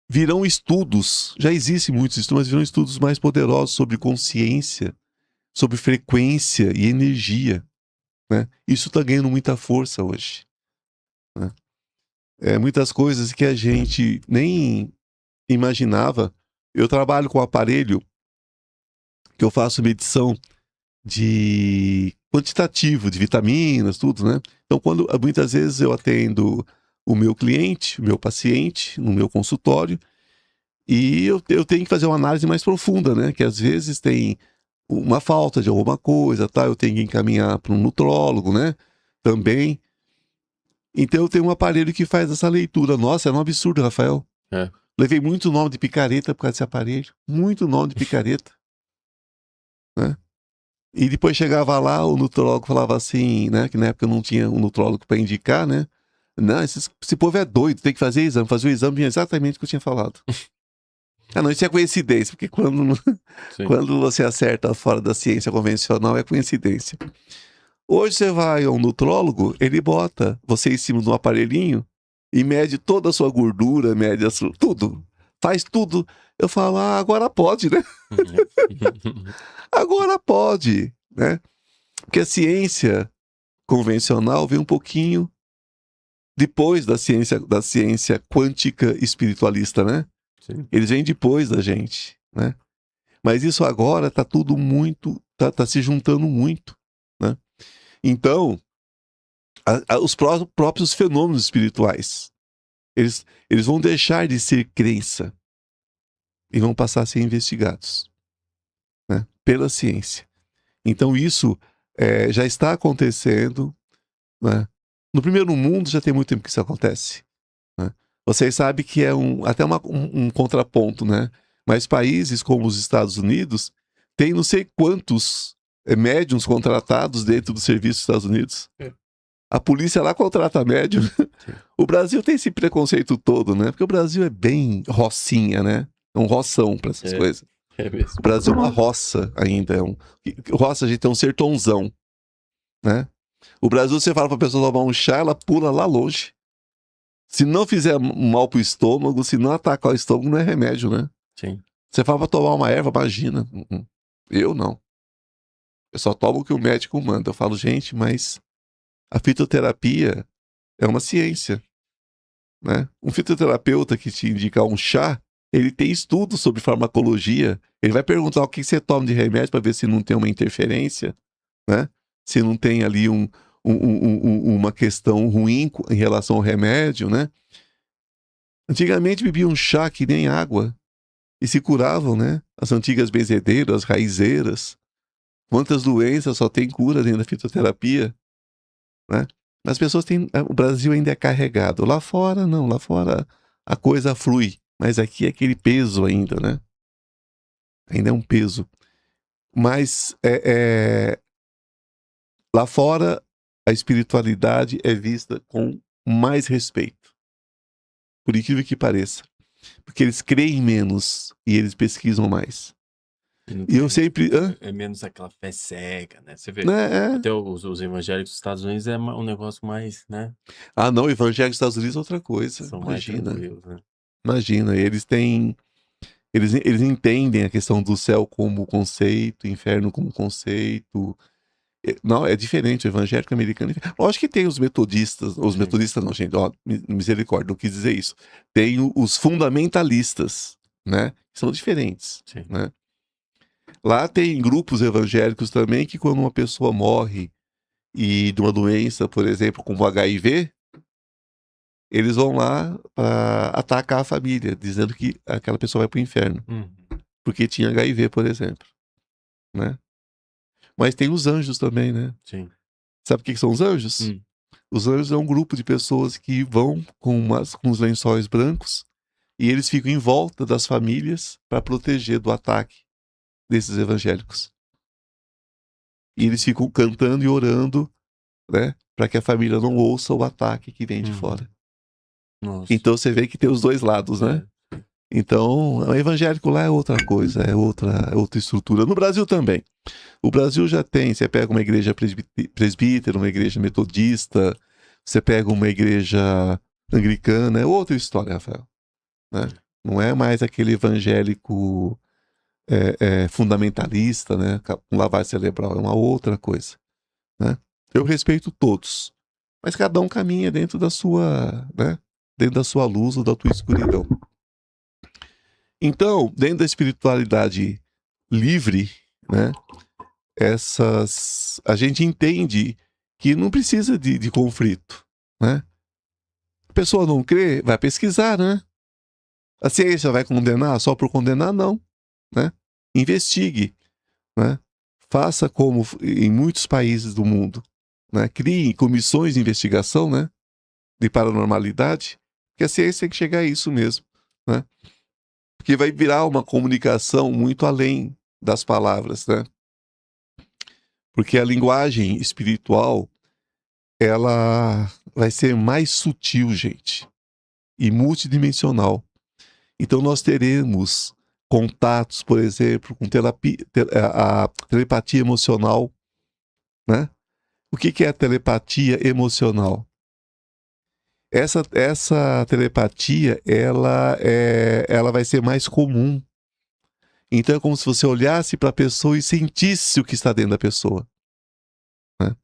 virão estudos, já existem muitos estudos, mas virão estudos mais poderosos sobre consciência, sobre frequência e energia, né? Isso está ganhando muita força hoje, né? Muitas coisas que a gente nem imaginava. Eu trabalho com um aparelho que eu faço medição de quantitativo de vitaminas, tudo, né? Então, muitas vezes eu atendo o meu cliente, o meu paciente, no meu consultório, e eu tenho que fazer uma análise mais profunda, né? Que às vezes tem uma falta de alguma coisa, tá? Eu tenho que encaminhar para um nutrólogo, né? Também. Então eu tenho um aparelho que faz essa leitura. Nossa, é um absurdo, Rafael. Levei muito nome de picareta por causa desse aparelho. Muito nome de picareta, né? E depois chegava lá, o nutrólogo falava assim, né? Que na época não tinha um nutrólogo para indicar, né? Não, esse povo é doido, tem que fazer exame. Fazer o exame exatamente o que eu tinha falado. Não, isso é coincidência, porque quando você acerta fora da ciência convencional, é coincidência. Hoje você vai a um nutrólogo, ele bota você em cima de um aparelhinho e mede toda a sua gordura, mede tudo. Faz tudo. Eu falo, agora pode, né? Agora pode, né? Porque a ciência convencional vem um pouquinho depois da ciência quântica espiritualista, né? Sim. Eles vêm depois da gente, né? Mas isso agora está tudo muito, tá se juntando muito, né? Então, os próprios fenômenos espirituais, eles vão deixar de ser crença e vão passar a ser investigados, né? Pela ciência. Então isso já está acontecendo, né? No primeiro mundo já tem muito tempo que isso acontece, né? Vocês sabem que é até um contraponto, né? Mas países como os Estados Unidos têm não sei quantos médiums contratados dentro do serviço dos Estados Unidos. A polícia lá contrata médium. O Brasil tem esse preconceito todo, né? Porque o Brasil é bem rocinha, né? É um roção para essas coisas. Mesmo. O Brasil é uma roça ainda. Roça, a gente é um sertãozão, né? O Brasil, você fala pra pessoa tomar um chá, ela pula lá longe. Se não fizer mal pro estômago, se não atacar o estômago, não é remédio, né? Sim. Você fala pra tomar uma erva, imagina. Eu não. Eu só tomo o que o médico manda. Eu falo, gente, mas a fitoterapia é uma ciência, né? Um fitoterapeuta que te indicar um chá, Ele tem estudos sobre farmacologia. Ele vai perguntar o que você toma de remédio para ver se não tem uma interferência, né? Se não tem ali uma questão ruim em relação ao remédio, né? Antigamente bebiam chá que nem água e se curavam, né? As antigas benzedeiras, raizeiras. Quantas doenças só tem cura dentro da fitoterapia, né? As pessoas têm... O Brasil ainda é carregado. Lá fora, não. Lá fora a coisa flui. Mas aqui é aquele peso ainda, né? Ainda é um peso. Mas lá fora a espiritualidade é vista com mais respeito. Por incrível que pareça. Porque eles creem menos e eles pesquisam mais. E eu sempre... É menos aquela fé cega, né? Você vê, É. até os evangélicos dos Estados Unidos é um negócio mais, né? Ah, não, o evangélico dos Estados Unidos é outra coisa. São mais tranquilos, né? Imagina, eles têm... Eles entendem a questão do céu como conceito, inferno como conceito. Não, é diferente, o evangélico americano. Lógico que tem os metodistas, os metodistas não, gente, ó, misericórdia, não quis dizer isso. Tem os fundamentalistas, né? São diferentes, Sim. né? Lá tem grupos evangélicos também que quando uma pessoa morre e de uma doença, por exemplo, como HIV, eles vão lá para atacar a família, dizendo que aquela pessoa vai para o inferno. Porque tinha HIV, por exemplo, né? Mas tem os anjos também, né? Sim. Sabe o que são os anjos? Os anjos é um grupo de pessoas que vão com os lençóis brancos e eles ficam em volta das famílias para proteger do ataque desses evangélicos. E eles ficam cantando e orando, né? Para que a família não ouça o ataque que vem de fora. Nossa. Então você vê que tem os dois lados, né? Então, o evangélico lá é outra coisa, é outra estrutura. No Brasil também. O Brasil já tem, você pega uma igreja presbítera, uma igreja metodista, você pega uma igreja anglicana, é outra história, Rafael. Né? Não é mais aquele evangélico fundamentalista, né? Com lavagem cerebral, é uma outra coisa. Né? Eu respeito todos, mas cada um caminha dentro da sua, né? Dentro da sua luz ou da tua escuridão. Então, dentro da espiritualidade livre, né? A gente entende que não precisa de conflito, né? A pessoa não crê, vai pesquisar, né? A ciência vai condenar só por condenar? Não, né? Investigue, né? Faça como em muitos países do mundo, né? Crie comissões de investigação, né? De paranormalidade, que a ciência tem que chegar a isso mesmo, né? Porque vai virar uma comunicação muito além das palavras, né? Porque a linguagem espiritual, ela vai ser mais sutil, gente, e multidimensional. Então nós teremos contatos, por exemplo, com a telepatia emocional, né? O que é a telepatia emocional? Essa telepatia, ela vai ser mais comum. Então é como se você olhasse para a pessoa e sentisse o que está dentro da pessoa. Né?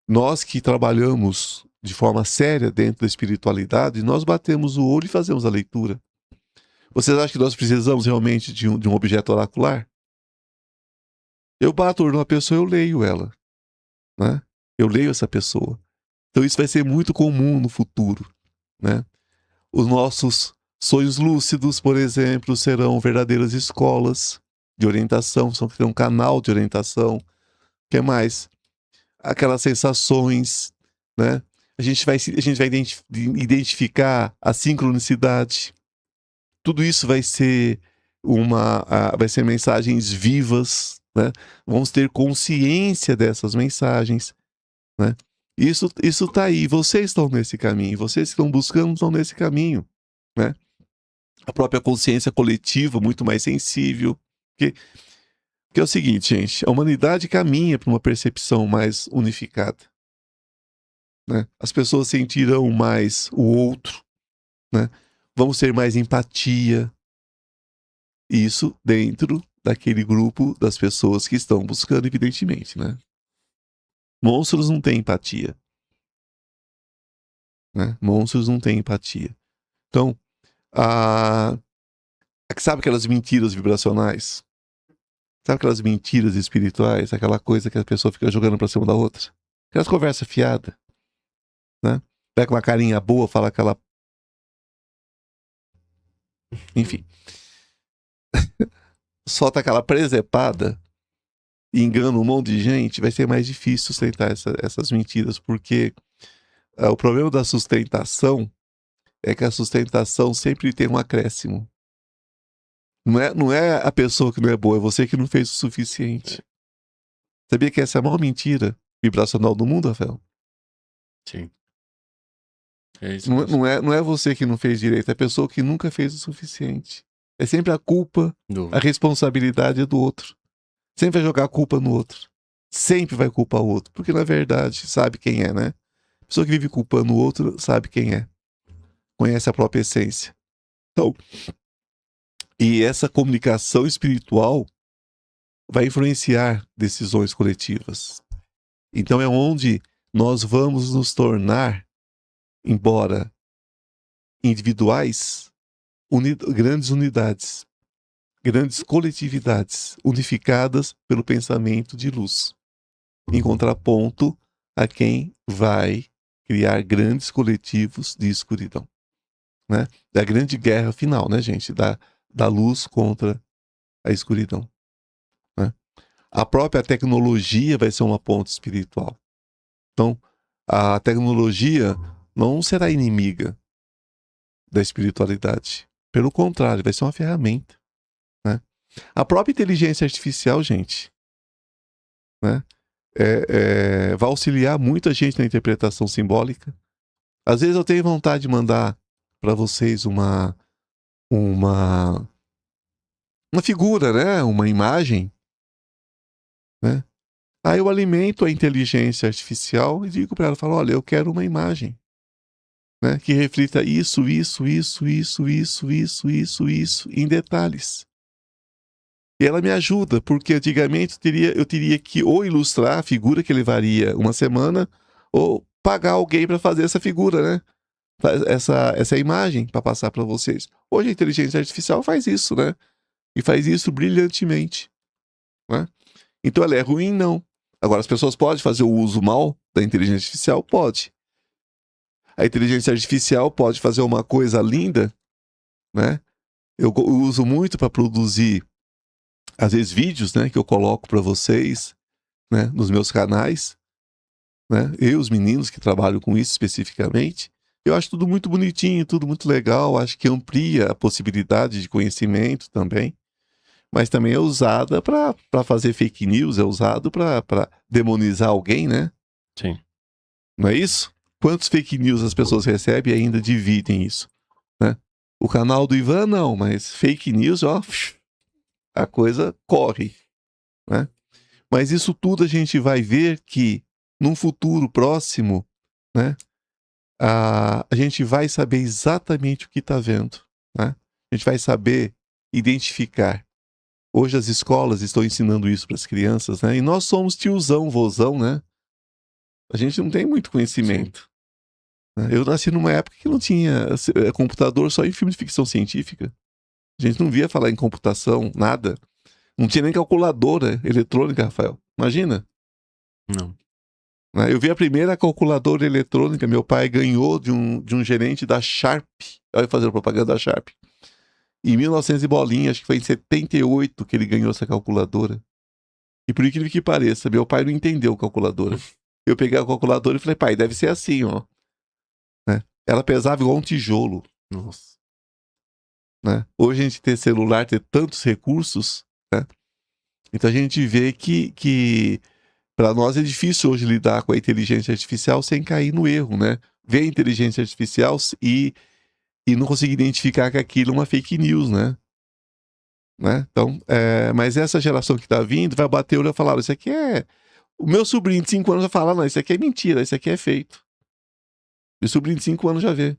Nós que trabalhamos de forma séria dentro da espiritualidade, nós batemos o olho e fazemos a leitura. Vocês acham que nós precisamos realmente de um objeto oracular? Eu bato o olho numa pessoa e eu leio ela. Né? Eu leio essa pessoa. Então isso vai ser muito comum no futuro. Né? Os nossos sonhos lúcidos, por exemplo, serão verdadeiras escolas de orientação, serão um canal de orientação. O que mais? Aquelas sensações, né? A gente vai identificar a sincronicidade. Tudo isso vai ser vai ser mensagens vivas, né? Vamos ter consciência dessas mensagens, né? Isso está aí. Vocês estão nesse caminho. Vocês que estão buscando estão nesse caminho, né? A própria consciência coletiva muito mais sensível. Porque é o seguinte, gente, a humanidade caminha para uma percepção mais unificada. Né? As pessoas sentirão mais o outro, né? Vamos ter mais empatia. Isso dentro daquele grupo das pessoas que estão buscando, evidentemente, né? Monstros não têm empatia. Né? Monstros não têm empatia. Então, Sabe aquelas mentiras vibracionais? Sabe aquelas mentiras espirituais? Aquela coisa que a pessoa fica jogando pra cima da outra? Aquelas conversas fiadas, né? Pega uma carinha boa, fala aquela... Enfim. Solta aquela presepada e engana um monte de gente, vai ser mais difícil sustentar essas mentiras, porque o problema da sustentação é que a sustentação sempre tem um acréscimo. Não é a pessoa que não é boa, é você que não fez o suficiente. Sabia que essa é a maior mentira vibracional do mundo, Rafael? Sim. É isso mesmo. Não é você que não fez direito, é a pessoa que nunca fez o suficiente. É sempre a culpa, a responsabilidade é do outro. Sempre vai jogar a culpa no outro. Sempre vai culpar o outro. Porque, na verdade, sabe quem é, né? A pessoa que vive culpando o outro sabe quem é. Conhece a própria essência. Então, e essa comunicação espiritual vai influenciar decisões coletivas. Então é onde nós vamos nos tornar, embora individuais, grandes unidades, grandes coletividades, unificadas pelo pensamento de luz, em contraponto a quem vai criar grandes coletivos de escuridão, né? Da grande guerra final, né, gente? Da luz contra a escuridão, né? A própria tecnologia vai ser uma ponte espiritual. Então, a tecnologia não será inimiga da espiritualidade. Pelo contrário, vai ser uma ferramenta, né? A própria inteligência artificial, gente, né? Vai auxiliar muita gente na interpretação simbólica. Às vezes eu tenho vontade de mandar para vocês uma figura, né? Uma imagem, né? Aí eu alimento a inteligência artificial e digo para ela, falo, olha, eu quero uma imagem, né, que reflita isso, em detalhes. E ela me ajuda, porque antigamente eu teria que ou ilustrar a figura que levaria uma semana, ou pagar alguém para fazer essa figura, né? Essa imagem para passar para vocês. Hoje a inteligência artificial faz isso, né? E faz isso brilhantemente, né? Então ela é ruim? Não. Agora, as pessoas podem fazer o uso mal da inteligência artificial? Pode. A inteligência artificial pode fazer uma coisa linda, né? Eu uso muito para produzir, às vezes, vídeos, né? Que eu coloco para vocês, né? Nos meus canais, né? Eu e os meninos que trabalham com isso especificamente. Eu acho tudo muito bonitinho, tudo muito legal. Acho que amplia a possibilidade de conhecimento também. Mas também é usada para fazer fake news, é usado para demonizar alguém, né? Sim. Não é isso? Quantos fake news as pessoas recebem e ainda dividem isso, né? O canal do Ivan não, mas fake news, ó, a coisa corre, né? Mas isso tudo a gente vai ver que num futuro próximo, né? A gente vai saber exatamente o que está vendo, né? A gente vai saber identificar. Hoje as escolas estão ensinando isso para as crianças, né? E nós somos tiozão, vozão, né? A gente não tem muito conhecimento. Sim. Eu nasci numa época que não tinha computador só em filme de ficção científica. A gente não via falar em computação, nada. Não tinha nem calculadora eletrônica, Rafael. Imagina. Não. Eu vi a primeira calculadora eletrônica, meu pai ganhou de um gerente da Sharp. Olha, fazendo propaganda da Sharp. Em 1900 e bolinha, acho que foi em 78 que ele ganhou essa calculadora. E por incrível que pareça, meu pai não entendeu calculadora. Eu peguei a calculadora e falei, pai, deve ser assim, ó. Né? Ela pesava igual um tijolo. Nossa. Né? Hoje a gente ter celular, ter tantos recursos, né? Então a gente vê que para nós é difícil hoje lidar com a inteligência artificial sem cair no erro, né? Ver a inteligência artificial e não conseguir identificar que aquilo é uma fake news, né? Então, mas essa geração que tá vindo vai bater o olho e falar, isso aqui é... O meu sobrinho de 5 anos vai falar, não, isso aqui é mentira, isso aqui é feito. E o sobrinho de 5 anos já vê.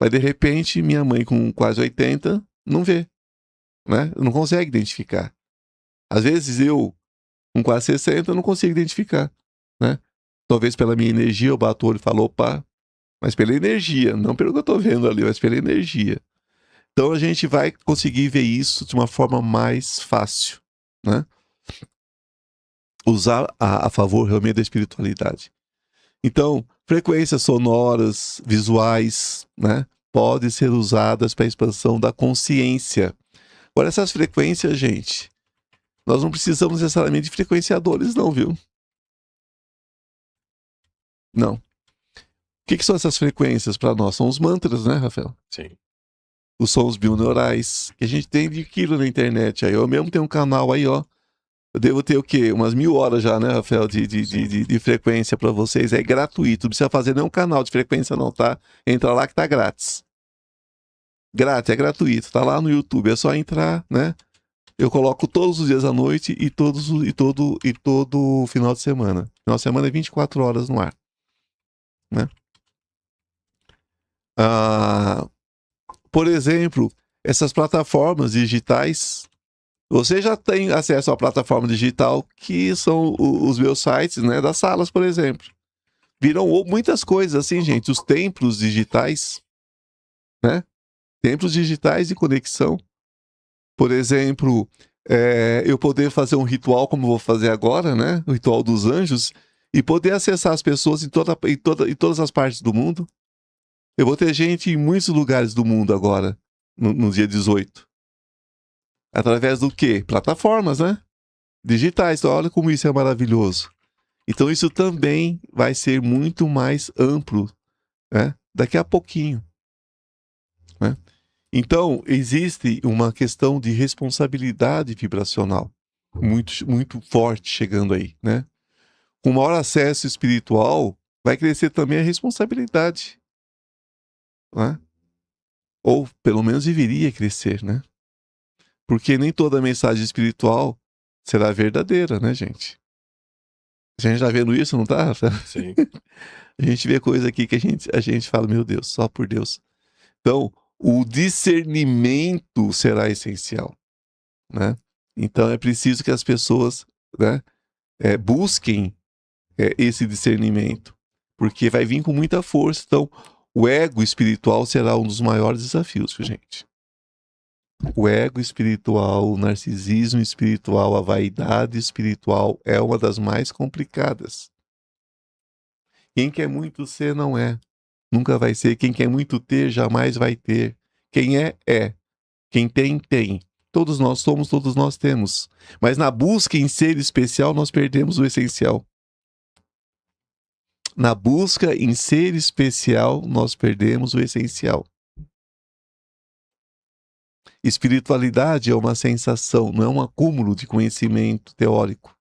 Mas de repente, minha mãe com quase 80 não vê, né? Não consegue identificar. Às vezes eu, com quase 60, não consigo identificar, né? Talvez pela minha energia eu bato o olho e falo, opa, mas pela energia, não pelo que eu tô vendo ali, mas pela energia. Então a gente vai conseguir ver isso de uma forma mais fácil, né? Usar a favor realmente da espiritualidade. Então, frequências sonoras, visuais, né? Podem ser usadas para a expansão da consciência. Agora, essas frequências, gente, nós não precisamos necessariamente de frequenciadores, não, viu? Não. O que são essas frequências para nós? São os mantras, né, Rafael? Sim. Os sons bioneurais, que a gente tem de quilo na internet. Aí eu mesmo tenho um canal aí, ó. Eu devo ter o quê? Umas 1000 horas já, né, Rafael, de frequência para vocês. É gratuito, não precisa fazer nenhum canal de frequência não, tá? Entra lá que tá grátis. Grátis, é gratuito, tá lá no YouTube, é só entrar, né? Eu coloco todos os dias à noite e todo final de semana. Final de semana é 24 horas no ar, né? Por exemplo, essas plataformas digitais, você já tem acesso à plataforma digital que são os meus sites, né, das salas, por exemplo. Viram muitas coisas assim, gente, os templos digitais, né? Templos digitais de conexão. Por exemplo, eu poder fazer um ritual como vou fazer agora, né? O ritual dos anjos, e poder acessar as pessoas em todas as partes do mundo. Eu vou ter gente em muitos lugares do mundo agora, no dia 18. Através do quê? Plataformas, né? Digitais. Então, olha como isso é maravilhoso. Então, isso também vai ser muito mais amplo, né? Daqui a pouquinho, né? Então, existe uma questão de responsabilidade vibracional muito, muito forte chegando aí, né? Com maior acesso espiritual, vai crescer também a responsabilidade, né? Ou, pelo menos, deveria crescer, né? Porque nem toda mensagem espiritual será verdadeira, né, gente? A gente tá vendo isso, não tá, Rafael? Sim. A gente vê coisa aqui que a gente fala, meu Deus, só por Deus. Então, o discernimento será essencial, né? Então, é preciso que as pessoas, né, busquem esse discernimento, porque vai vir com muita força. Então, o ego espiritual será um dos maiores desafios, viu, gente? O ego espiritual, o narcisismo espiritual, a vaidade espiritual é uma das mais complicadas. Quem quer muito ser não é, nunca vai ser. Quem quer muito ter jamais vai ter. Quem é, é. Quem tem, tem. Todos nós somos, todos nós temos. Mas na busca em ser especial, nós perdemos o essencial. Na busca em ser especial, nós perdemos o essencial. Espiritualidade é uma sensação, não é um acúmulo de conhecimento teórico.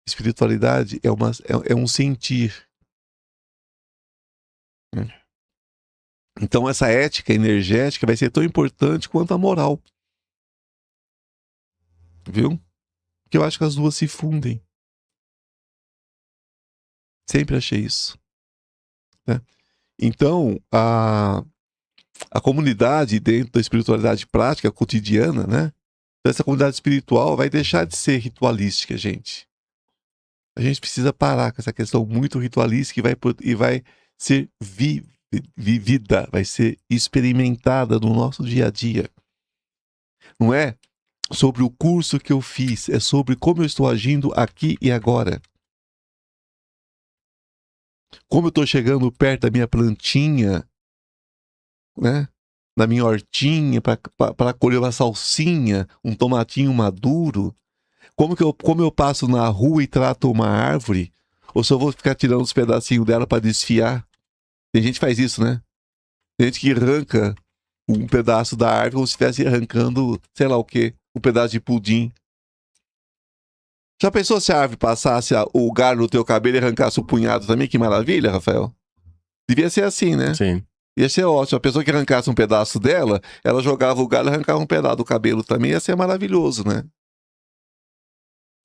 Espiritualidade é um sentir. Então essa ética energética vai ser tão importante quanto a moral. Viu? Porque eu acho que as duas se fundem. Sempre achei isso, né? Então, a comunidade dentro da espiritualidade prática, cotidiana, né? Essa comunidade espiritual vai deixar de ser ritualística, gente. A gente precisa parar com essa questão muito ritualística e vai ser vivida, vai ser experimentada no nosso dia a dia. Não é sobre o curso que eu fiz, é sobre como eu estou agindo aqui e agora. Como eu estou chegando perto da minha plantinha, né? Na minha hortinha, para colher uma salsinha, um tomatinho maduro. Como eu passo na rua e trato uma árvore, ou se eu vou ficar tirando os pedacinhos dela para desfiar. Tem gente que faz isso, né? Tem gente que arranca um pedaço da árvore como se estivesse arrancando, sei lá o quê, um pedaço de pudim. Já pensou se a árvore passasse o galho no teu cabelo e arrancasse o punhado também? Que maravilha, Rafael. Devia ser assim, né? Sim. Ia ser ótimo. A pessoa que arrancasse um pedaço dela, ela jogava o galho e arrancava um pedaço do cabelo também. Ia ser maravilhoso, né?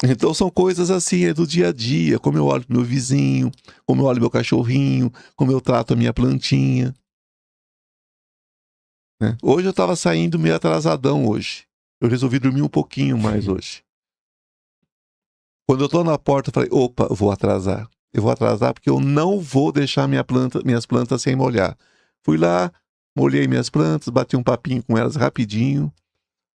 Então são coisas assim, é do dia a dia. Como eu olho pro meu vizinho, como eu olho meu cachorrinho, como eu trato a minha plantinha. Né? Hoje eu tava saindo meio atrasadão hoje. Eu resolvi dormir um pouquinho mais hoje. Quando eu tô na porta, eu falei, opa, eu vou atrasar. Eu vou atrasar porque eu não vou deixar minhas plantas sem molhar. Fui lá, molhei minhas plantas, bati um papinho com elas rapidinho.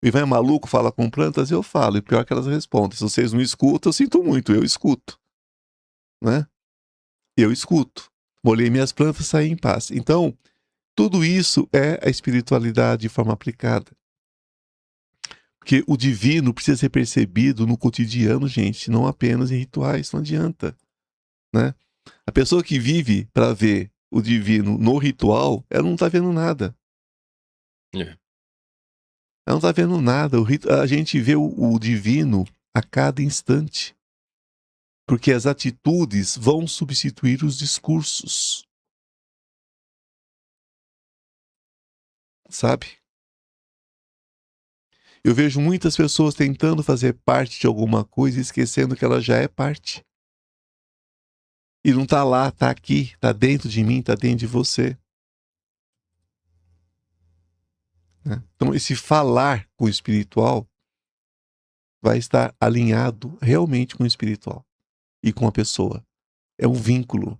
O Ivan é maluco, fala com plantas, eu falo. E pior é que elas respondem. Se vocês não escutam, eu sinto muito, eu escuto. Né? Eu escuto. Molhei minhas plantas, saí em paz. Então, tudo isso é a espiritualidade de forma aplicada. Porque o divino precisa ser percebido no cotidiano, gente, não apenas em rituais, não adianta. Né? A pessoa que vive para ver o divino no ritual, ela não está vendo nada. É. Ela não está vendo nada. A gente vê o divino a cada instante. Porque as atitudes vão substituir os discursos. Sabe? Eu vejo muitas pessoas tentando fazer parte de alguma coisa e esquecendo que ela já é parte. E não está lá, está aqui, está dentro de mim, está dentro de você. Então, esse falar com o espiritual vai estar alinhado realmente com o espiritual e com a pessoa. É um vínculo.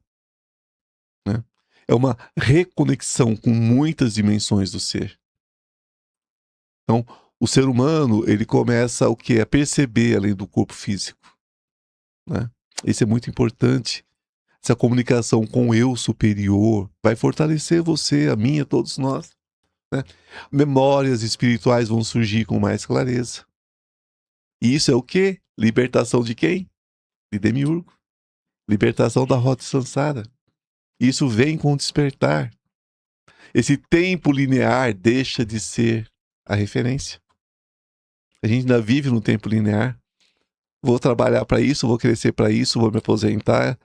Né? É uma reconexão com muitas dimensões do ser. Então, o ser humano, ele começa o quê? A perceber além do corpo físico. Né? Isso é muito importante. Essa comunicação com o eu superior vai fortalecer você, a mim, a todos nós. Né? Memórias espirituais vão surgir com mais clareza. E isso é o quê? Libertação de quem? De Demiurgo. Libertação da rota Sansara. Isso vem com o despertar. Esse tempo linear deixa de ser a referência. A gente ainda vive no tempo linear. Vou trabalhar para isso, vou crescer para isso, vou me aposentar.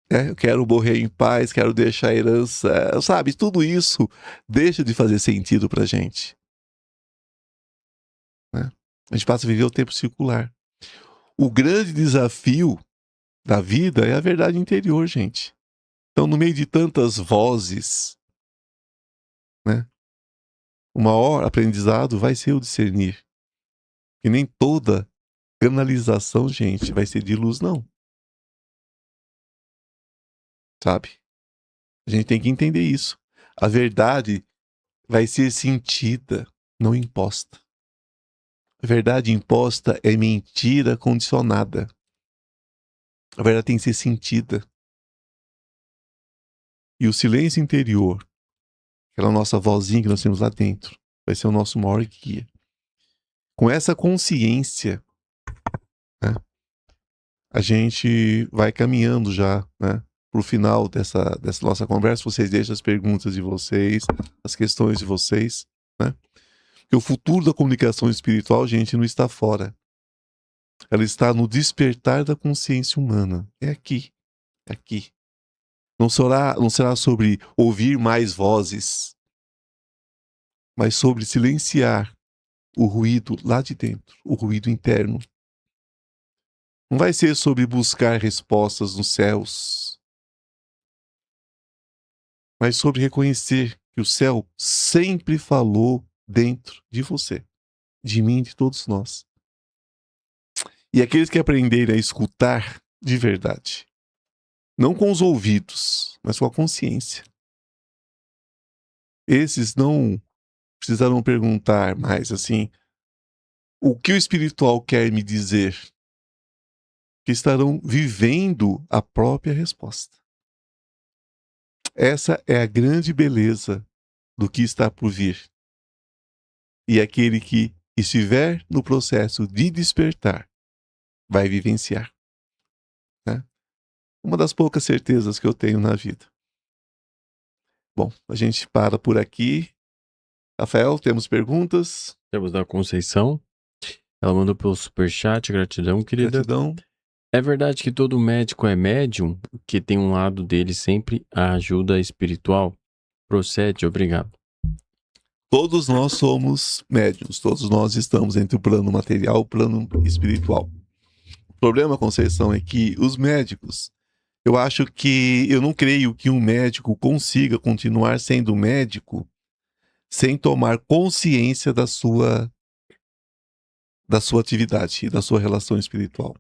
Eu quero morrer em paz, quero deixar a herança. Sabe, tudo isso deixa de fazer sentido para a gente. Né? A gente passa a viver o tempo circular. O grande desafio da vida é a verdade interior, gente. Então, no meio de tantas vozes, né, o maior aprendizado vai ser o discernir. E nem toda canalização, gente, vai ser de luz, não. Sabe? A gente tem que entender isso. A verdade vai ser sentida, não imposta. A verdade imposta é mentira condicionada. A verdade tem que ser sentida. E o silêncio interior, aquela nossa vozinha que nós temos lá dentro, vai ser o nosso maior guia. Com essa consciência, né, a gente vai caminhando já, né, para o final dessa nossa conversa. Vocês deixam as perguntas de vocês, as questões de vocês, né? Porque o futuro da comunicação espiritual, gente, não está fora. Ela está no despertar da consciência humana. É aqui, é aqui. Não será sobre ouvir mais vozes, mas sobre silenciar o ruído lá de dentro, o ruído interno. Não vai ser sobre buscar respostas nos céus, mas sobre reconhecer que o céu sempre falou dentro de você, de mim e de todos nós. E aqueles que aprenderem a escutar de verdade, não com os ouvidos, mas com a consciência, esses não precisarão perguntar mais assim, o que o espiritual quer me dizer? Que estarão vivendo a própria resposta. Essa é a grande beleza do que está por vir. E aquele que estiver no processo de despertar vai vivenciar. Né? Uma das poucas certezas que eu tenho na vida. Bom, a gente para por aqui. Rafael, temos perguntas? Temos da Conceição. Ela mandou pelo superchat. Gratidão, querida. Gratidão. É verdade que todo médico é médium, que tem um lado dele sempre a ajuda espiritual? Procede, obrigado. Todos nós somos médiuns, todos nós estamos entre o plano material e o plano espiritual. O problema, Conceição, é que os médicos, eu não creio que um médico consiga continuar sendo médico sem tomar consciência da sua atividade e da sua relação espiritual.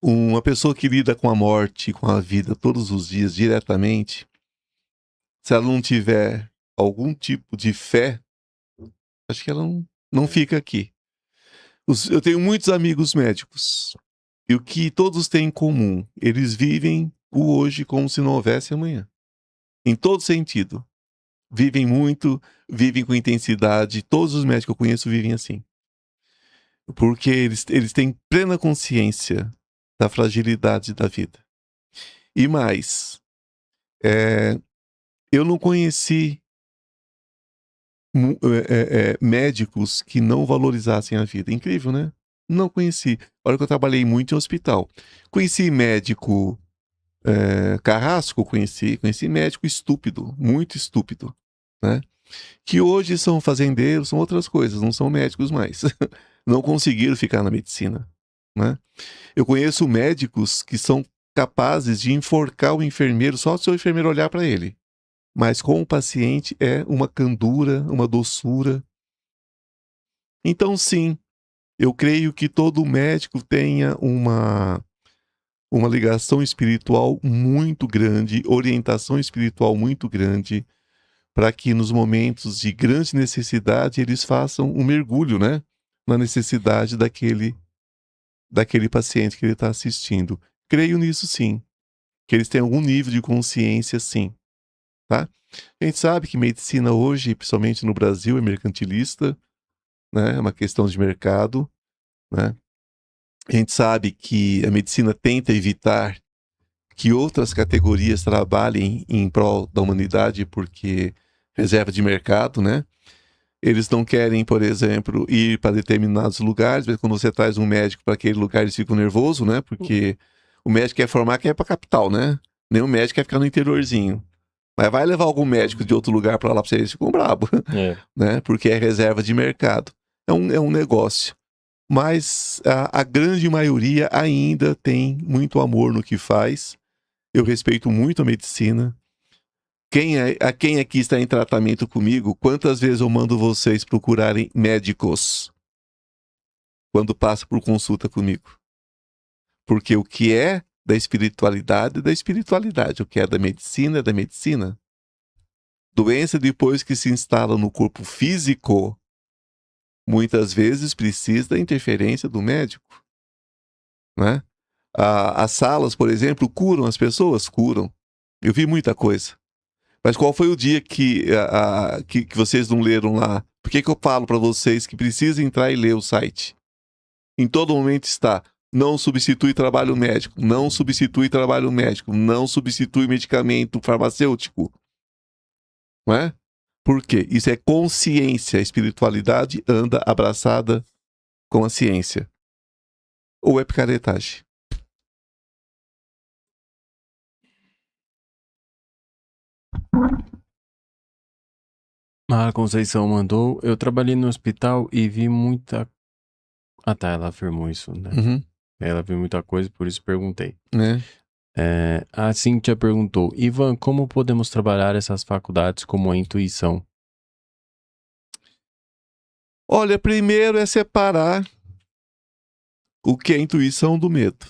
Uma pessoa que lida com a morte, com a vida todos os dias diretamente, se ela não tiver algum tipo de fé, acho que ela não fica aqui. Eu tenho muitos amigos médicos. E o que todos têm em comum? Eles vivem o hoje como se não houvesse amanhã. Em todo sentido. Vivem muito, vivem com intensidade. Todos os médicos que eu conheço vivem assim. Porque eles têm plena consciência da fragilidade da vida. E mais, eu não conheci médicos que não valorizassem a vida. Incrível, né? Não conheci. Olha que eu trabalhei muito em hospital. Conheci médico carrasco, conheci médico estúpido, muito estúpido, né? Que hoje são fazendeiros, são outras coisas, não são médicos mais. Não conseguiram ficar na medicina, né? Eu conheço médicos que são capazes de enforcar o enfermeiro só se o enfermeiro olhar para ele. Mas com o paciente é uma candura, uma doçura. Então, sim, eu creio que todo médico tenha uma ligação espiritual muito grande, orientação espiritual muito grande, para que nos momentos de grande necessidade eles façam um mergulho, né? Na necessidade daquele paciente que ele está assistindo. Creio nisso, sim. Que eles têm algum nível de consciência, sim. Tá? A gente sabe que medicina hoje, principalmente no Brasil, é mercantilista, né? É uma questão de mercado, né? A gente sabe que a medicina tenta evitar que outras categorias trabalhem em prol da humanidade porque reserva de mercado, né? Eles não querem, por exemplo, ir para determinados lugares, mas quando você traz um médico para aquele lugar, eles ficam nervosos, né? Porque o médico quer formar quem é para a capital, né? Nenhum médico quer ficar no interiorzinho. Mas vai levar algum médico de outro lugar para lá para vocês, eles ficam bravos, né? Porque é reserva de mercado. É um negócio. Mas a grande maioria ainda tem muito amor no que faz. Eu respeito muito a medicina. Quem aqui está em tratamento comigo, quantas vezes eu mando vocês procurarem médicos quando passa por consulta comigo? Porque o que é da espiritualidade é da espiritualidade. O que é da medicina é da medicina. Doença, depois que se instala no corpo físico, muitas vezes precisa da interferência do médico, né? As salas, por exemplo, curam as pessoas? Curam. Eu vi muita coisa. Mas qual foi o dia que vocês não leram lá? Por que eu falo para vocês que precisam entrar e ler o site? Em todo momento está: não substitui trabalho médico, não substitui trabalho médico, não substitui medicamento farmacêutico. Não é? Por quê? Isso é consciência. A espiritualidade anda abraçada com a ciência. Ou é picaretagem? A Conceição mandou: eu trabalhei no hospital e vi muita. Ah, tá, ela afirmou isso, né? Uhum. Ela viu muita coisa, por isso perguntei. Né? A Cíntia perguntou: Ivan, como podemos trabalhar essas faculdades como a intuição? Olha, primeiro é separar o que é intuição do medo.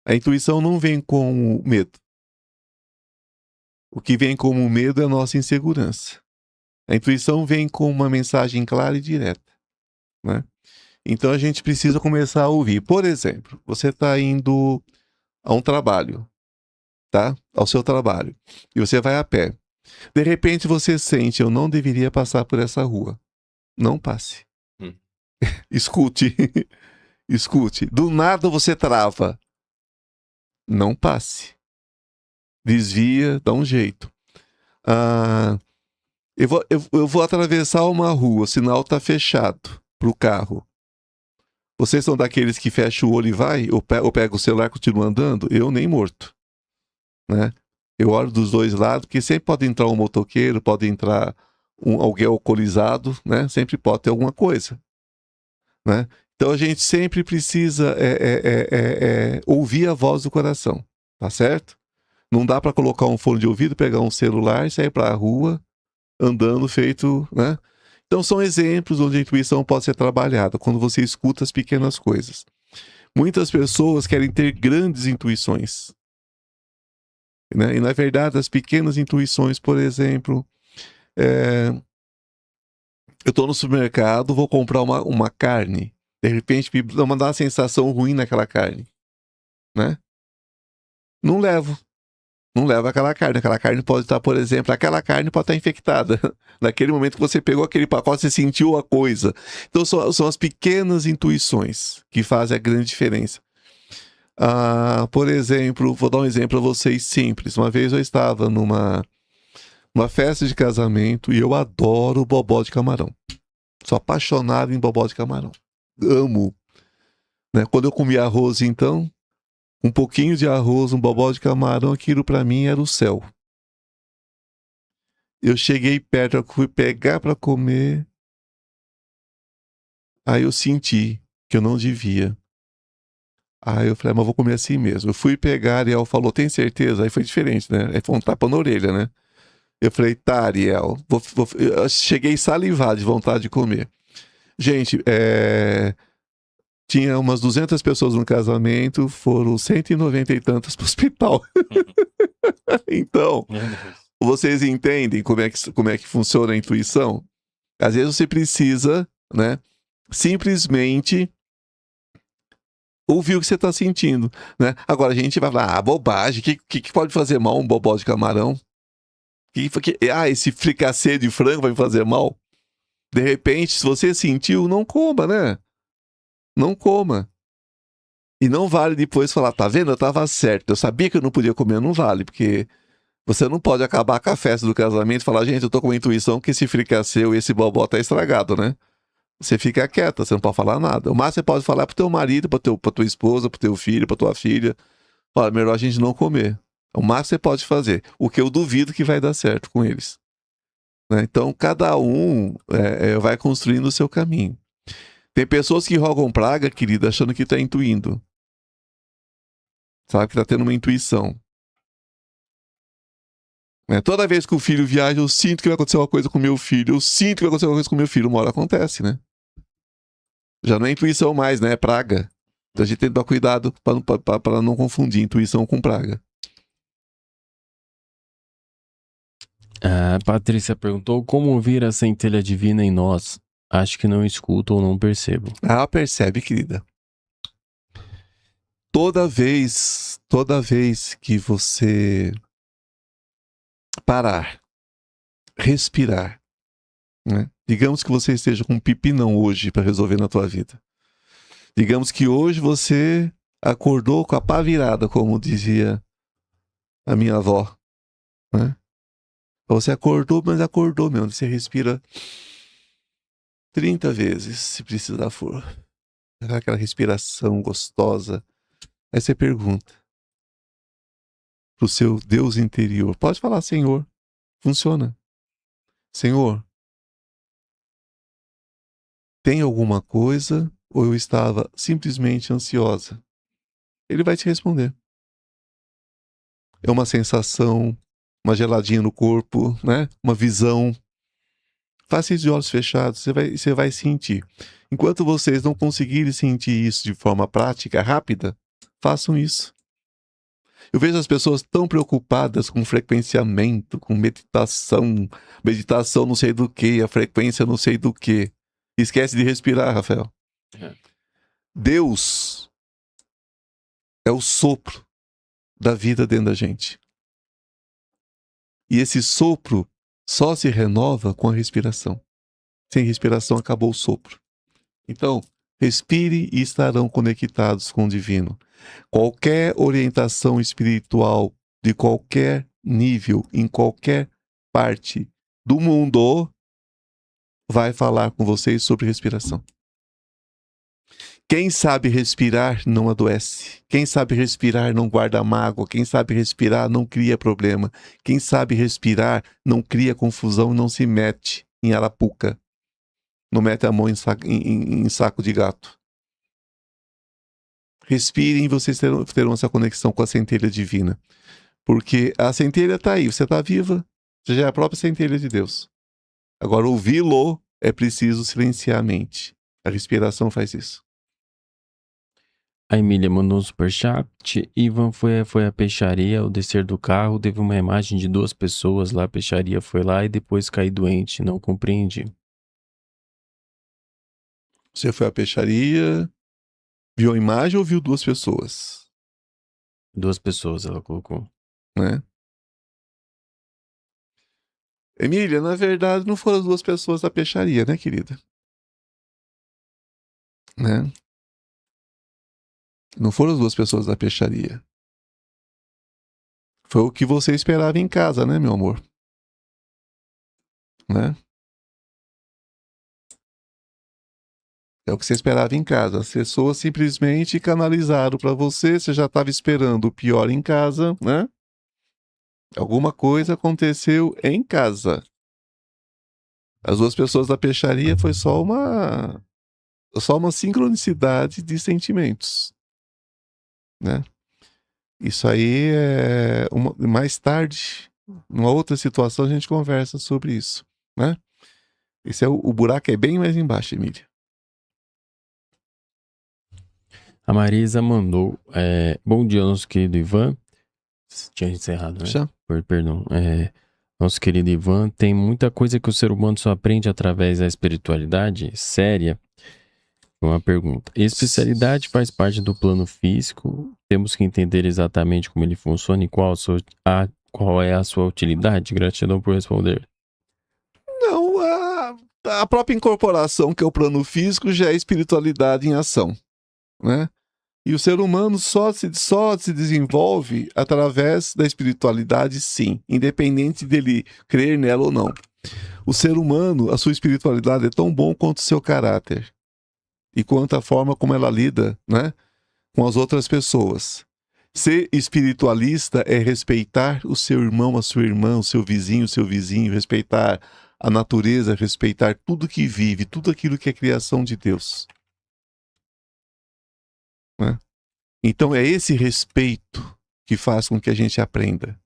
A intuição não vem com o medo. O que vem como medo é a nossa insegurança. A intuição vem com uma mensagem clara e direta, né? Então a gente precisa começar a ouvir. Por exemplo, você está indo a um trabalho, tá? Ao seu trabalho. E você vai a pé. De repente você sente: eu não deveria passar por essa rua. Não passe. Escute. Escute. Do nada você trava. Não passe. Desvia, dá um jeito. Eu vou atravessar uma rua, o sinal está fechado para o carro. Vocês são daqueles que fecham o olho e vai? Ou pega o celular e continua andando? Eu nem morto, né? Eu olho dos dois lados, porque sempre pode entrar um motoqueiro, pode entrar alguém alcoolizado, né? Sempre pode ter alguma coisa, né? Então a gente sempre precisa ouvir a voz do coração, tá certo? Não dá para colocar um fone de ouvido, pegar um celular e sair para a rua andando feito, né? Então são exemplos onde a intuição pode ser trabalhada, quando você escuta as pequenas coisas. Muitas pessoas querem ter grandes intuições. né? E na verdade, as pequenas intuições, por exemplo, eu estou no supermercado, vou comprar uma carne, de repente me dá uma sensação ruim naquela carne, né? Não levo. Não leva aquela carne. Aquela carne pode estar, por exemplo, aquela carne pode estar infectada. Naquele momento que você pegou aquele pacote, você sentiu a coisa. Então são as pequenas intuições que fazem a grande diferença. Por exemplo, vou dar um exemplo para vocês simples. Uma vez eu estava numa festa de casamento e eu adoro bobó de camarão. Sou apaixonado em bobó de camarão. Amo. Né? Quando eu comia arroz, então, um pouquinho de arroz, um bobó de camarão, aquilo para mim era o céu. Eu cheguei perto, eu fui pegar para comer. Aí eu senti que eu não devia. Aí eu falei, mas vou comer assim mesmo. Eu fui pegar, Ariel falou, tem certeza? Aí foi diferente, né? Aí foi um tapa na orelha, né? Eu falei, tá, Ariel. Eu cheguei salivado de vontade de comer. Gente, tinha umas 200 pessoas no casamento, foram 190 e tantas pro hospital. Então, vocês entendem como é que funciona a intuição? Às vezes você precisa, né, simplesmente ouvir o que você está sentindo, né? Agora a gente vai falar, bobagem, que pode fazer mal um bobó de camarão? Esse fricassê de frango vai me fazer mal? De repente, se você sentiu, não coma, né? Não coma. E não vale depois falar, tá vendo? Eu tava certo, eu sabia que eu não podia comer, não vale, porque você não pode acabar com a festa do casamento e falar, gente, eu tô com uma intuição que esse fricassê ou esse bobó tá estragado, né? Você fica quieta, você não pode falar nada. O máximo você pode falar pro teu marido, pra tua esposa, pro teu filho, pra tua filha. Olha, melhor a gente não comer. O máximo você pode fazer. O que eu duvido que vai dar certo com eles. Né? Então, cada um vai construindo o seu caminho. Tem pessoas que rogam praga, querida, achando que tá intuindo. Sabe que tá tendo uma intuição. Toda vez que o filho viaja, eu sinto que vai acontecer uma coisa com meu filho. Eu sinto que vai acontecer uma coisa com meu filho. Uma hora acontece, né? Já não é intuição mais, né? É praga. Então a gente tem que tomar cuidado para não confundir intuição com praga. A Patrícia perguntou como ouvir a centelha divina em nós. Acho que não escuto ou não percebo. Percebe, querida. Toda vez que você parar, respirar, né? Digamos que você esteja com um pepinão hoje para resolver na tua vida. Digamos que hoje você acordou com a pá virada, como dizia a minha avó, né? Você acordou, mas acordou mesmo. Você respira 30 vezes, se precisar for. Aquela respiração gostosa. Aí você pergunta pro seu Deus interior. Pode falar, Senhor. Funciona. Senhor, tem alguma coisa ou eu estava simplesmente ansiosa? Ele vai te responder. É uma sensação, uma geladinha no corpo, né? Uma visão. Faça isso de olhos fechados, você vai sentir. Enquanto vocês não conseguirem sentir isso de forma prática, rápida, façam isso. Eu vejo as pessoas tão preocupadas com frequenciamento, com meditação não sei do que, a frequência não sei do que. Esquece de respirar, Rafael. Deus é o sopro da vida dentro da gente. E esse sopro só se renova com a respiração. Sem respiração acabou o sopro. Então, respire e estarão conectados com o divino. Qualquer orientação espiritual de qualquer nível, em qualquer parte do mundo, vai falar com vocês sobre respiração. Quem sabe respirar não adoece. Quem sabe respirar não guarda mágoa. Quem sabe respirar não cria problema. Quem sabe respirar não cria confusão e não se mete em arapuca. Não mete a mão em saco de gato. Respirem e vocês terão essa conexão com a centelha divina. Porque a centelha está aí, você está viva, você já é a própria centelha de Deus. Agora, ouvi-lo é preciso silenciar a mente. A respiração faz isso. A Emília mandou um superchat. Ivan foi à peixaria. Ao descer do carro, teve uma imagem de 2 pessoas lá. A peixaria foi lá e depois caí doente. Não compreendi. Você foi à peixaria, viu a imagem ou viu 2 pessoas? 2 pessoas, ela colocou. Né? Emília, na verdade, não foram as 2 pessoas da peixaria, né, querida? Né? Não foram as 2 pessoas da peixaria. Foi o que você esperava em casa, né, meu amor? Né? É o que você esperava em casa. As pessoas simplesmente canalizaram para você, você já estava esperando o pior em casa, né? Alguma coisa aconteceu em casa. As 2 pessoas da peixaria foi só uma sincronicidade de sentimentos, né? Isso aí mais tarde, numa outra situação, a gente conversa sobre isso, né? Esse o buraco é bem mais embaixo, Emília. A Marisa mandou. Bom dia, nosso querido Ivan. Tinha encerrado, né? Já? Perdão. Nosso querido Ivan, tem muita coisa que o ser humano só aprende através da espiritualidade séria. Uma pergunta. Especialidade faz parte do plano físico? Temos que entender exatamente como ele funciona e qual é a sua utilidade? Gratidão por responder. Não, a própria incorporação, que é o plano físico, já é espiritualidade em ação, né? E o ser humano só se desenvolve através da espiritualidade, sim, independente dele crer nela ou não. O ser humano, a sua espiritualidade é tão bom quanto o seu caráter e quanto a forma como ela lida, né, com as outras pessoas. Ser espiritualista é respeitar o seu irmão, a sua irmã, o seu vizinho, respeitar a natureza, respeitar tudo que vive, tudo aquilo que é criação de Deus. Né? Então é esse respeito que faz com que a gente aprenda.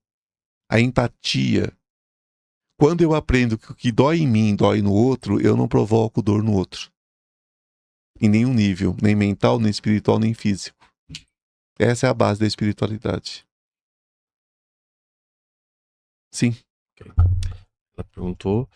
A empatia. Quando eu aprendo que o que dói em mim dói no outro, eu não provoco dor no outro. Em nenhum nível, nem mental, nem espiritual, nem físico. Essa é a base da espiritualidade. Sim. Okay. Ela perguntou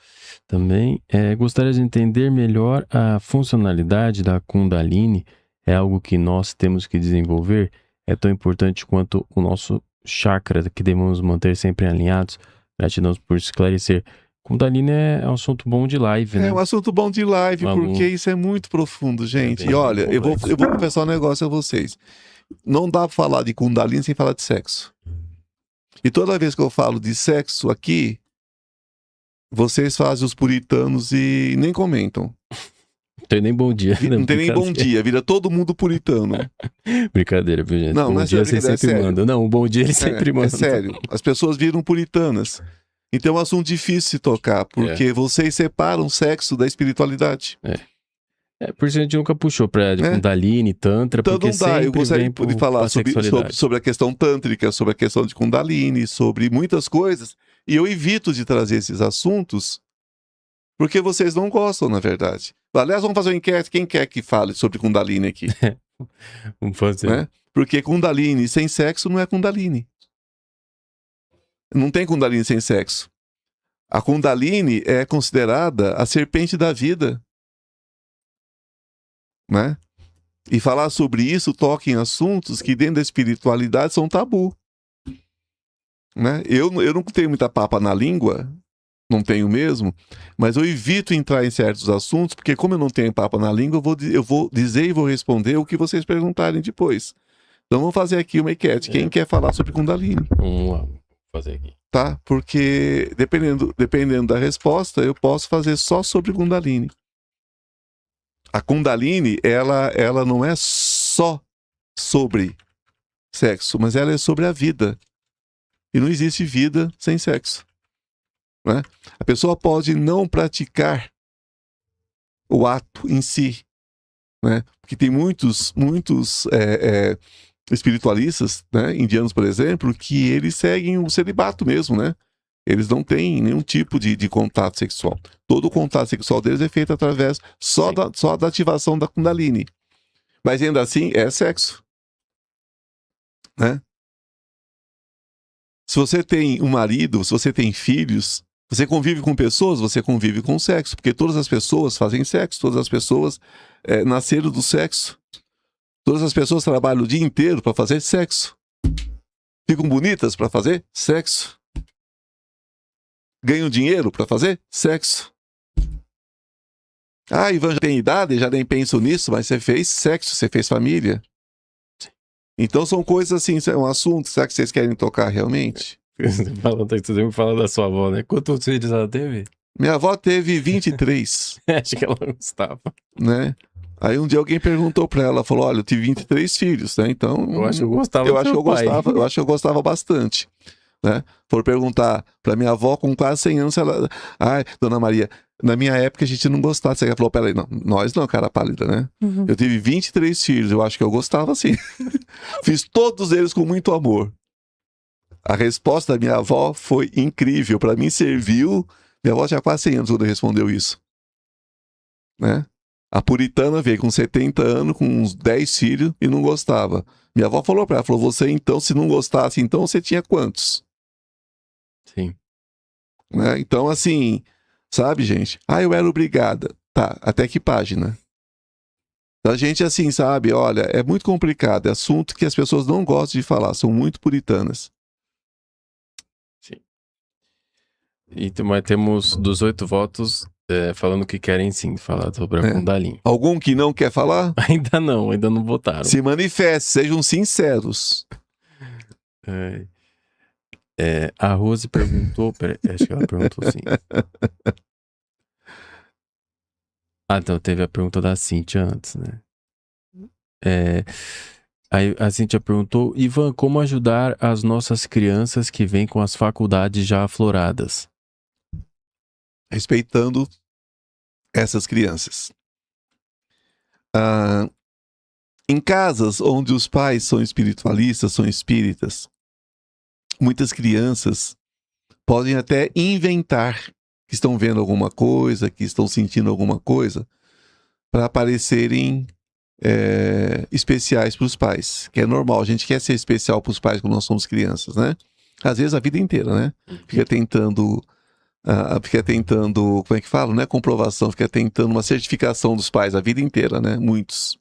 também, gostaria de entender melhor a funcionalidade da Kundalini. É algo que nós temos que desenvolver? É tão importante quanto o nosso chakra, que devemos manter sempre alinhados? Gratidão por esclarecer. Kundalini é um assunto bom de live, né? É um assunto bom de live, porque isso é muito profundo, gente. E olha, eu vou confessar um negócio a vocês. Não dá pra falar de Kundalini sem falar de sexo. E toda vez que eu falo de sexo aqui, vocês fazem os puritanos e nem comentam. Não tem nem bom dia. Não tem nem bom dia, vira todo mundo puritano. Brincadeira, viu, gente? Não, bom dia você sempre manda. Não, um bom dia ele sempre manda. É sério, as pessoas viram puritanas. Então é um assunto difícil de se tocar, porque vocês separam o sexo da espiritualidade. Por isso a gente nunca puxou pra Kundalini, Tantra, então, porque não dá. Eu gostaria de falar sobre a questão tântrica, sobre a questão de Kundalini, sobre muitas coisas, e eu evito de trazer esses assuntos porque vocês não gostam, na verdade. Aliás, vamos fazer uma enquete. Quem quer que fale sobre Kundalini aqui? Vamos fazer. Né? Porque Kundalini sem sexo não é Kundalini. Não tem Kundalini sem sexo. A Kundalini é considerada a serpente da vida. Né? E falar sobre isso toca em assuntos que dentro da espiritualidade são tabu. Né? Eu não tenho muita papa na língua, não tenho mesmo, mas eu evito entrar em certos assuntos, porque como eu não tenho papa na língua, eu vou dizer e vou responder o que vocês perguntarem depois. Então vamos fazer aqui uma enquete. Quem quer falar sobre Kundalini? Vamos fazer aqui. Tá? Porque dependendo da resposta, eu posso fazer só sobre Kundalini. A Kundalini, ela não é só sobre sexo, mas ela é sobre a vida. E não existe vida sem sexo. Né? A pessoa pode não praticar o ato em si. Né? Porque tem muitos espiritualistas, né, indianos, por exemplo, que eles seguem o celibato mesmo, né? Eles não têm nenhum tipo de contato sexual. Todo o contato sexual deles é feito através só da ativação da Kundalini. Mas ainda assim, é sexo. né? Se você tem um marido, se você tem filhos, você convive com pessoas, você convive com sexo, porque todas as pessoas fazem sexo, todas as pessoas nasceram do sexo. Todas as pessoas trabalham o dia inteiro para fazer sexo. Ficam bonitas para fazer sexo. Ganham dinheiro para fazer sexo. Ah, Ivan já tem idade, já nem penso nisso, mas você fez sexo, você fez família. Então são coisas assim, é um assunto, será que vocês querem tocar realmente? Você me fala da sua avó, né? Quantos filhos ela teve? Minha avó teve 23. Acho que ela gostava. Né? Aí um dia alguém perguntou pra ela, falou, olha, eu tive 23 filhos, né? Então, eu acho que eu gostava eu acho que eu gostava bastante, né? For perguntar pra minha avó com quase 100 anos, ela, ai, dona Maria, na minha época a gente não gostava. Você falou, peraí, não, nós não, cara pálida, né? Uhum. Eu tive 23 filhos, eu acho que eu gostava sim. Fiz todos eles com muito amor. A resposta da minha avó foi incrível, pra mim serviu. Minha avó tinha quase 100 anos quando respondeu isso, né? A puritana veio com 70 anos, com uns 10 filhos e não gostava. Minha avó falou pra ela, falou, você então, se não gostasse, então você tinha quantos? Sim. Né? Então, assim, sabe, gente? Ah, eu era obrigada. Tá, até que página? A gente, assim, sabe, olha, é muito complicado, é assunto que as pessoas não gostam de falar, são muito puritanas. Sim. Mas temos dos 8 votos falando que querem sim falar sobre a Kundalini. Algum que não quer falar? Ainda não votaram. Se manifeste, sejam sinceros. A Rose perguntou, acho que ela perguntou sim. Então teve a pergunta da Cíntia antes, né? Aí a Cíntia perguntou, Ivan, como ajudar as nossas crianças que vêm com as faculdades já afloradas? Respeitando essas crianças. Em casas onde os pais são espiritualistas, são espíritas, muitas crianças podem até inventar que estão vendo alguma coisa, que estão sentindo alguma coisa, para parecerem especiais para os pais, que é normal. A gente quer ser especial para os pais quando nós somos crianças, né? Às vezes a vida inteira, né? Fica tentando, como é que fala, né? Comprovação, fica tentando uma certificação dos pais a vida inteira, né? Muitos.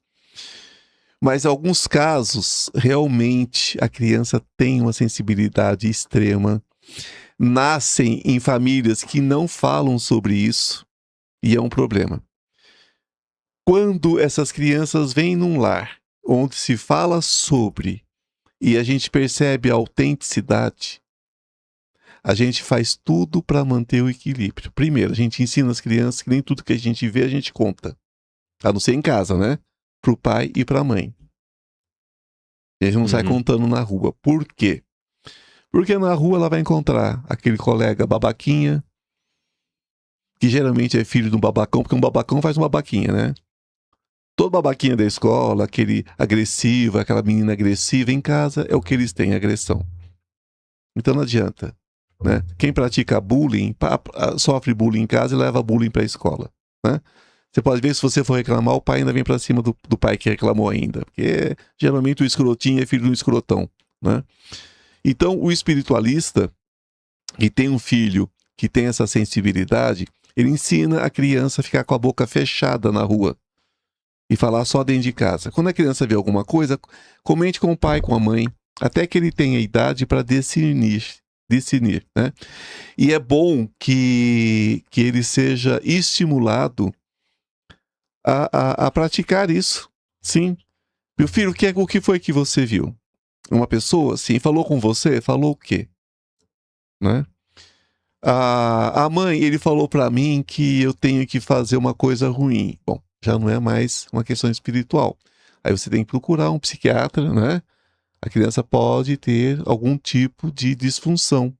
Mas em alguns casos, realmente, a criança tem uma sensibilidade extrema, nascem em famílias que não falam sobre isso, e é um problema. Quando essas crianças vêm num lar onde se fala sobre e a gente percebe a autenticidade, a gente faz tudo para manter o equilíbrio. Primeiro, a gente ensina as crianças que nem tudo que a gente vê a gente conta. A não ser em casa, né? Para o pai e para a mãe. E a gente não sai contando na rua. Por quê? Porque na rua ela vai encontrar aquele colega babaquinha, que geralmente é filho de um babacão, porque um babacão faz uma babaquinha, né? Todo babaquinha da escola, aquele agressivo, aquela menina agressiva em casa, é o que eles têm, agressão. Então não adianta, né? Quem pratica bullying, sofre bullying em casa e leva bullying para a escola, né? Você pode ver, se você for reclamar, o pai ainda vem para cima do pai que reclamou ainda, porque geralmente o escrotinho é filho do escrotão, né? Então o espiritualista, que tem um filho que tem essa sensibilidade, ele ensina a criança a ficar com a boca fechada na rua e falar só dentro de casa. Quando a criança vê alguma coisa, comente com o pai, com a mãe, até que ele tenha idade para discernir, né? E é bom que ele seja estimulado a praticar isso. Sim. Meu filho, o que foi que você viu? Uma pessoa, sim, falou com você? Falou o quê? Né? A mãe, ele falou para mim que eu tenho que fazer uma coisa ruim. Bom, já não é mais uma questão espiritual. Aí você tem que procurar um psiquiatra, né? A criança pode ter algum tipo de disfunção,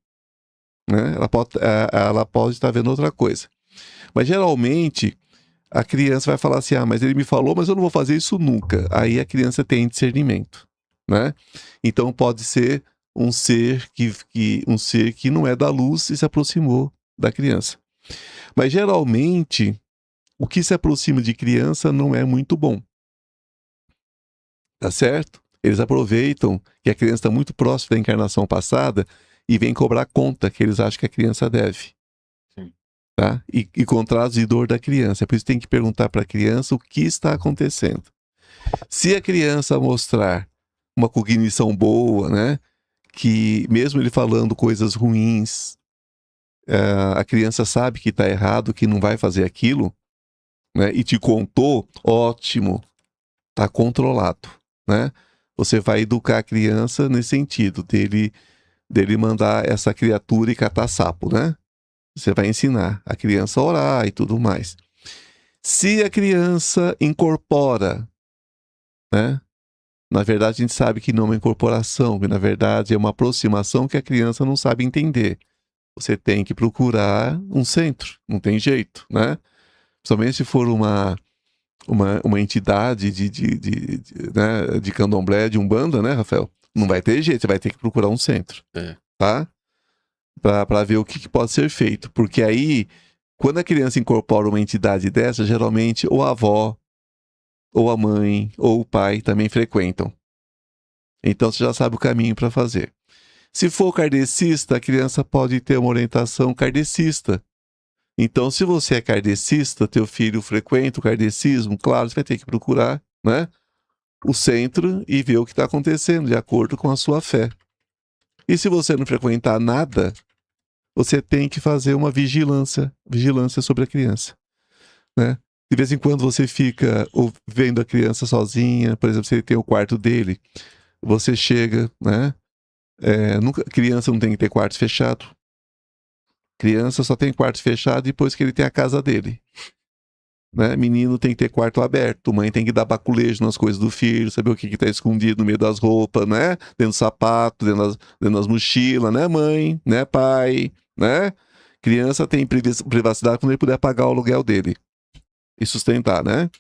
né? Ela pode estar vendo outra coisa. Mas geralmente a criança vai falar assim, mas ele me falou, mas eu não vou fazer isso nunca. Aí a criança tem discernimento, né? Então pode ser um ser que não é da luz e se aproximou da criança. Mas geralmente o que se aproxima de criança não é muito bom. Tá certo? Eles aproveitam que a criança está muito próxima da encarnação passada e vem cobrar conta que eles acham que a criança deve. Sim. Tá? E contratos de dor da criança. Por isso tem que perguntar para a criança o que está acontecendo. Se a criança mostrar uma cognição boa, né? Que mesmo ele falando coisas ruins, a criança sabe que está errado, que não vai fazer aquilo, né? E te contou, ótimo, está controlado, né? Você vai educar a criança nesse sentido, dele mandar essa criatura e catar sapo, né? Você vai ensinar a criança a orar e tudo mais. Se a criança incorpora, né? Na verdade, a gente sabe que não é uma incorporação, que na verdade é uma aproximação que a criança não sabe entender. Você tem que procurar um centro, não tem jeito, né? Principalmente se for uma entidade né, de candomblé, de umbanda, né, Rafael? Não vai ter jeito, você vai ter que procurar um centro, tá? Para ver o que pode ser feito. Porque aí, quando a criança incorpora uma entidade dessa, geralmente ou a avó, ou a mãe, ou o pai também frequentam. Então você já sabe o caminho para fazer. Se for kardecista, a criança pode ter uma orientação kardecista. Então, se você é kardecista, teu filho frequenta o kardecismo, claro, você vai ter que procurar, né, o centro e ver o que está acontecendo, de acordo com a sua fé. E se você não frequentar nada, você tem que fazer uma vigilância sobre a criança, né? De vez em quando você fica vendo a criança sozinha, por exemplo, se ele tem o quarto dele, você chega, né? Criança não tem que ter quarto fechado. Criança só tem quarto fechado depois que ele tem a casa dele. Né? Menino tem que ter quarto aberto. Mãe tem que dar baculejo nas coisas do filho, saber o que está escondido no meio das roupas, né? Dentro do sapato, dentro das mochilas, né, mãe? Né, pai? Né? Criança tem privacidade quando ele puder pagar o aluguel dele e sustentar, né?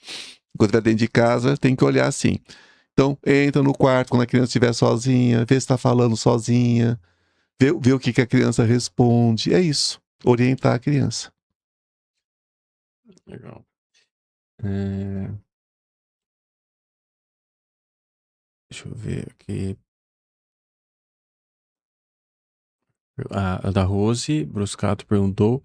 Enquanto estiver dentro de casa, tem que olhar assim. Então, entra no quarto quando a criança estiver sozinha, vê se está falando sozinha, vê o que a criança responde. É isso. Orientar a criança. Legal. Deixa eu ver aqui. A da Rose Bruscato perguntou: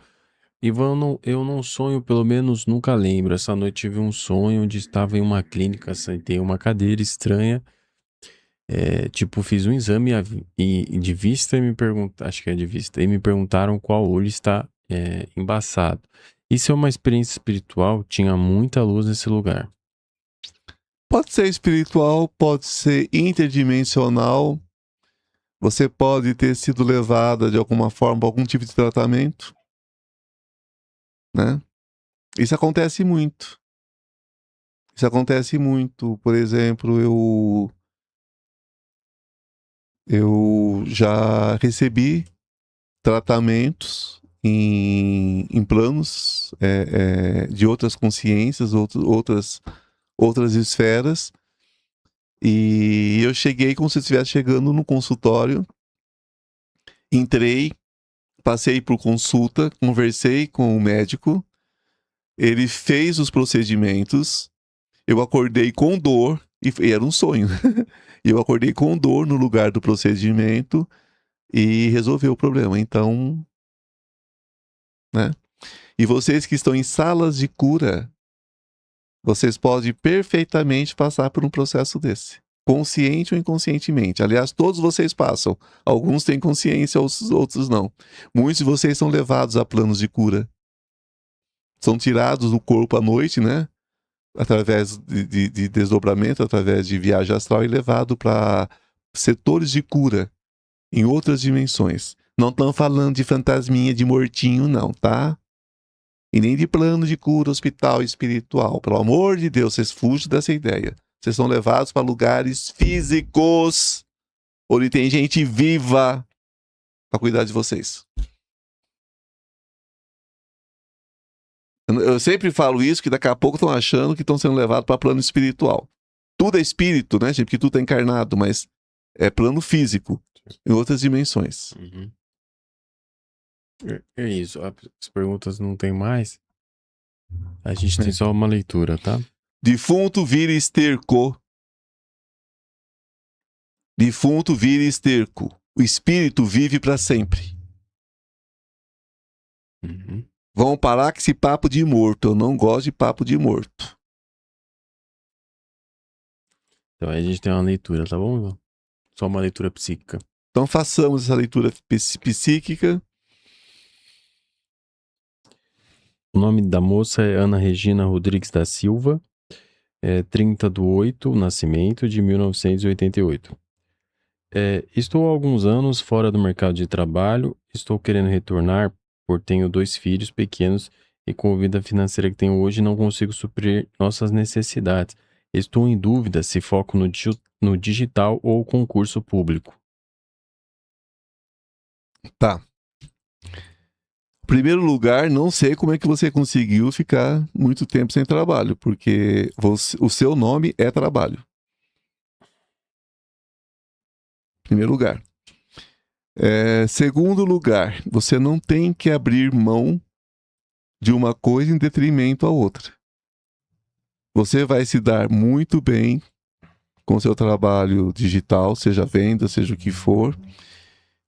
Ivan, eu não sonho, pelo menos nunca lembro. Essa noite tive um sonho onde estava em uma clínica, sentei em uma cadeira estranha. Tipo, fiz um exame de vista e acho que é de vista, e me perguntaram qual olho está embaçado. Isso é uma experiência espiritual, tinha muita luz nesse lugar. Pode ser espiritual, pode ser interdimensional. Você pode ter sido levada de alguma forma para algum tipo de tratamento, né? Isso acontece muito. Isso acontece muito. Por exemplo, eu já recebi tratamentos em planos de outras consciências, outras esferas. E eu cheguei como se eu estivesse chegando no consultório, entrei, passei por consulta, conversei com o médico, ele fez os procedimentos, eu acordei com dor, e era um sonho, eu acordei com dor no lugar do procedimento e resolveu o problema. Então, né? E vocês que estão em salas de cura, vocês podem perfeitamente passar por um processo desse. Consciente ou inconscientemente. Aliás, todos vocês passam. Alguns têm consciência, outros não. Muitos de vocês são levados a planos de cura. São tirados do corpo à noite, né? Através de desdobramento, através de viagem astral e levado para setores de cura em outras dimensões. Não estão falando de fantasminha, de mortinho, não, tá? E nem de plano de cura, hospital espiritual. Pelo amor de Deus, vocês fugem dessa ideia. Vocês são levados para lugares físicos, onde tem gente viva para cuidar de vocês. Eu sempre falo isso, que daqui a pouco estão achando que estão sendo levados para plano espiritual. Tudo é espírito, né, gente? Porque tudo é encarnado, mas é plano físico, em outras dimensões. Uhum. É isso. As perguntas não tem mais. A gente tem só uma leitura, tá? Defunto vira esterco. Defunto vira esterco. O espírito vive para sempre. Uhum. Vão parar com esse papo de morto. Eu não gosto de papo de morto. Então aí a gente tem uma leitura, tá bom, Ivan? Só uma leitura psíquica. Então façamos essa leitura psíquica. O nome da moça é Ana Regina Rodrigues da Silva, 30/8, nascimento de 1988. Estou há alguns anos fora do mercado de trabalho, estou querendo retornar, porque tenho 2 filhos pequenos e com a vida financeira que tenho hoje não consigo suprir nossas necessidades. Estou em dúvida se foco no digital ou concurso público. Tá. Em primeiro lugar, não sei como é que você conseguiu ficar muito tempo sem trabalho, porque o seu nome é trabalho. Em primeiro lugar. Segundo lugar, você não tem que abrir mão de uma coisa em detrimento à outra. Você vai se dar muito bem com seu trabalho digital, seja venda, seja o que for,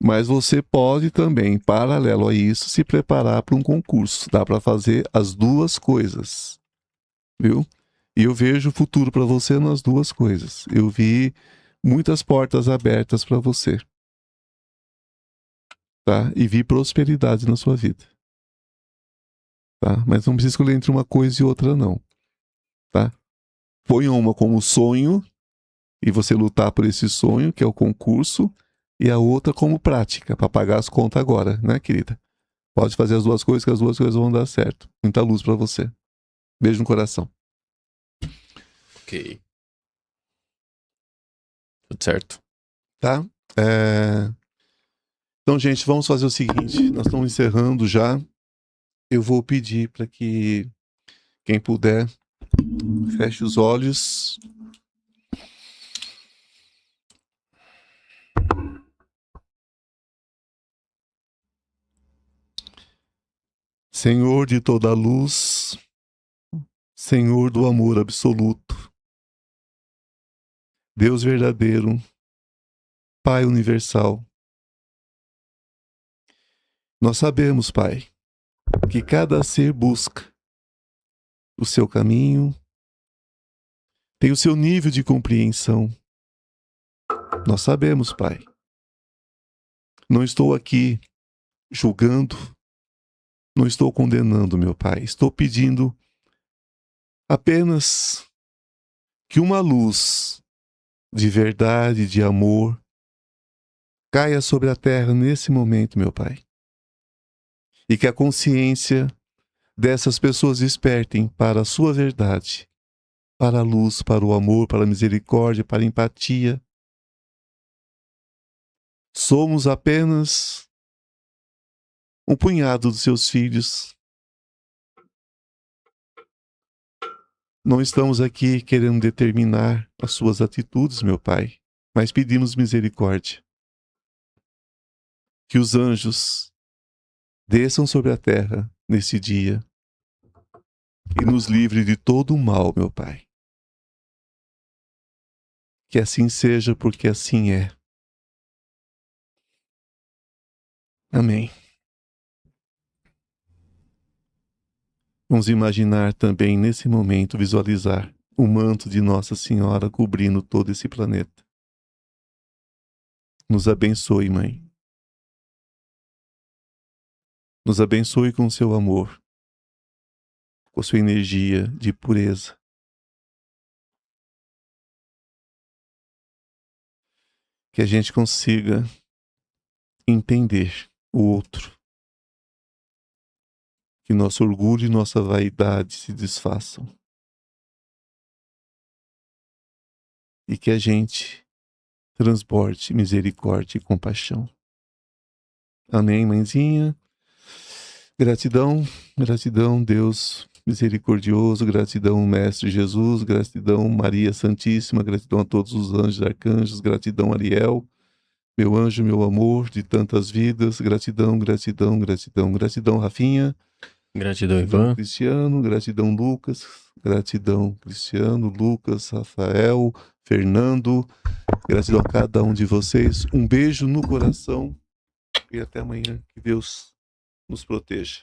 mas você pode também, em paralelo a isso, se preparar para um concurso. Dá para fazer as duas coisas, viu? E eu vejo o futuro para você nas duas coisas. Eu vi muitas portas abertas para você, tá? E vi prosperidade na sua vida, tá? Mas não precisa escolher entre uma coisa e outra, não, tá? Ponha uma como sonho e você lutar por esse sonho, que é o concurso, e a outra como prática, para pagar as contas agora, né, querida? Pode fazer as duas coisas, que as duas coisas vão dar certo. Muita luz para você. Beijo no coração. Ok. Tudo certo. Tá? Então, gente, vamos fazer o seguinte. Nós estamos encerrando já. Eu vou pedir para que quem puder feche os olhos. Senhor de toda a luz, Senhor do amor absoluto, Deus verdadeiro, Pai universal. Nós sabemos, Pai, que cada ser busca o seu caminho, tem o seu nível de compreensão. Nós sabemos, Pai. Não estou aqui julgando, não estou condenando, meu Pai. Estou pedindo apenas que uma luz de verdade, de amor, caia sobre a terra nesse momento, meu Pai. E que a consciência dessas pessoas despertem para a sua verdade, para a luz, para o amor, para a misericórdia, para a empatia. Somos apenas um punhado dos seus filhos. Não estamos aqui querendo determinar as suas atitudes, meu Pai, mas pedimos misericórdia. Que os anjos desçam sobre a terra nesse dia e nos livre de todo o mal, meu Pai. Que assim seja, porque assim é. Amém. Vamos imaginar também, nesse momento, visualizar o manto de Nossa Senhora cobrindo todo esse planeta. Nos abençoe, Mãe. Nos abençoe com seu amor, com sua energia de pureza. Que a gente consiga entender o outro. Que nosso orgulho e nossa vaidade se desfaçam. E que a gente transborde misericórdia e compaixão. Amém, mãezinha? Gratidão, gratidão, Deus misericordioso, gratidão, Mestre Jesus, gratidão, Maria Santíssima, gratidão a todos os anjos e arcanjos, gratidão, Ariel, meu anjo, meu amor de tantas vidas, gratidão, gratidão, gratidão, gratidão, Rafinha. Gratidão, Ivan. Cristiano, gratidão, Lucas, gratidão, Cristiano, Lucas, Rafael, Fernando, Gratidão a cada um de vocês. Um beijo no coração e até amanhã. Que Deus nos proteja.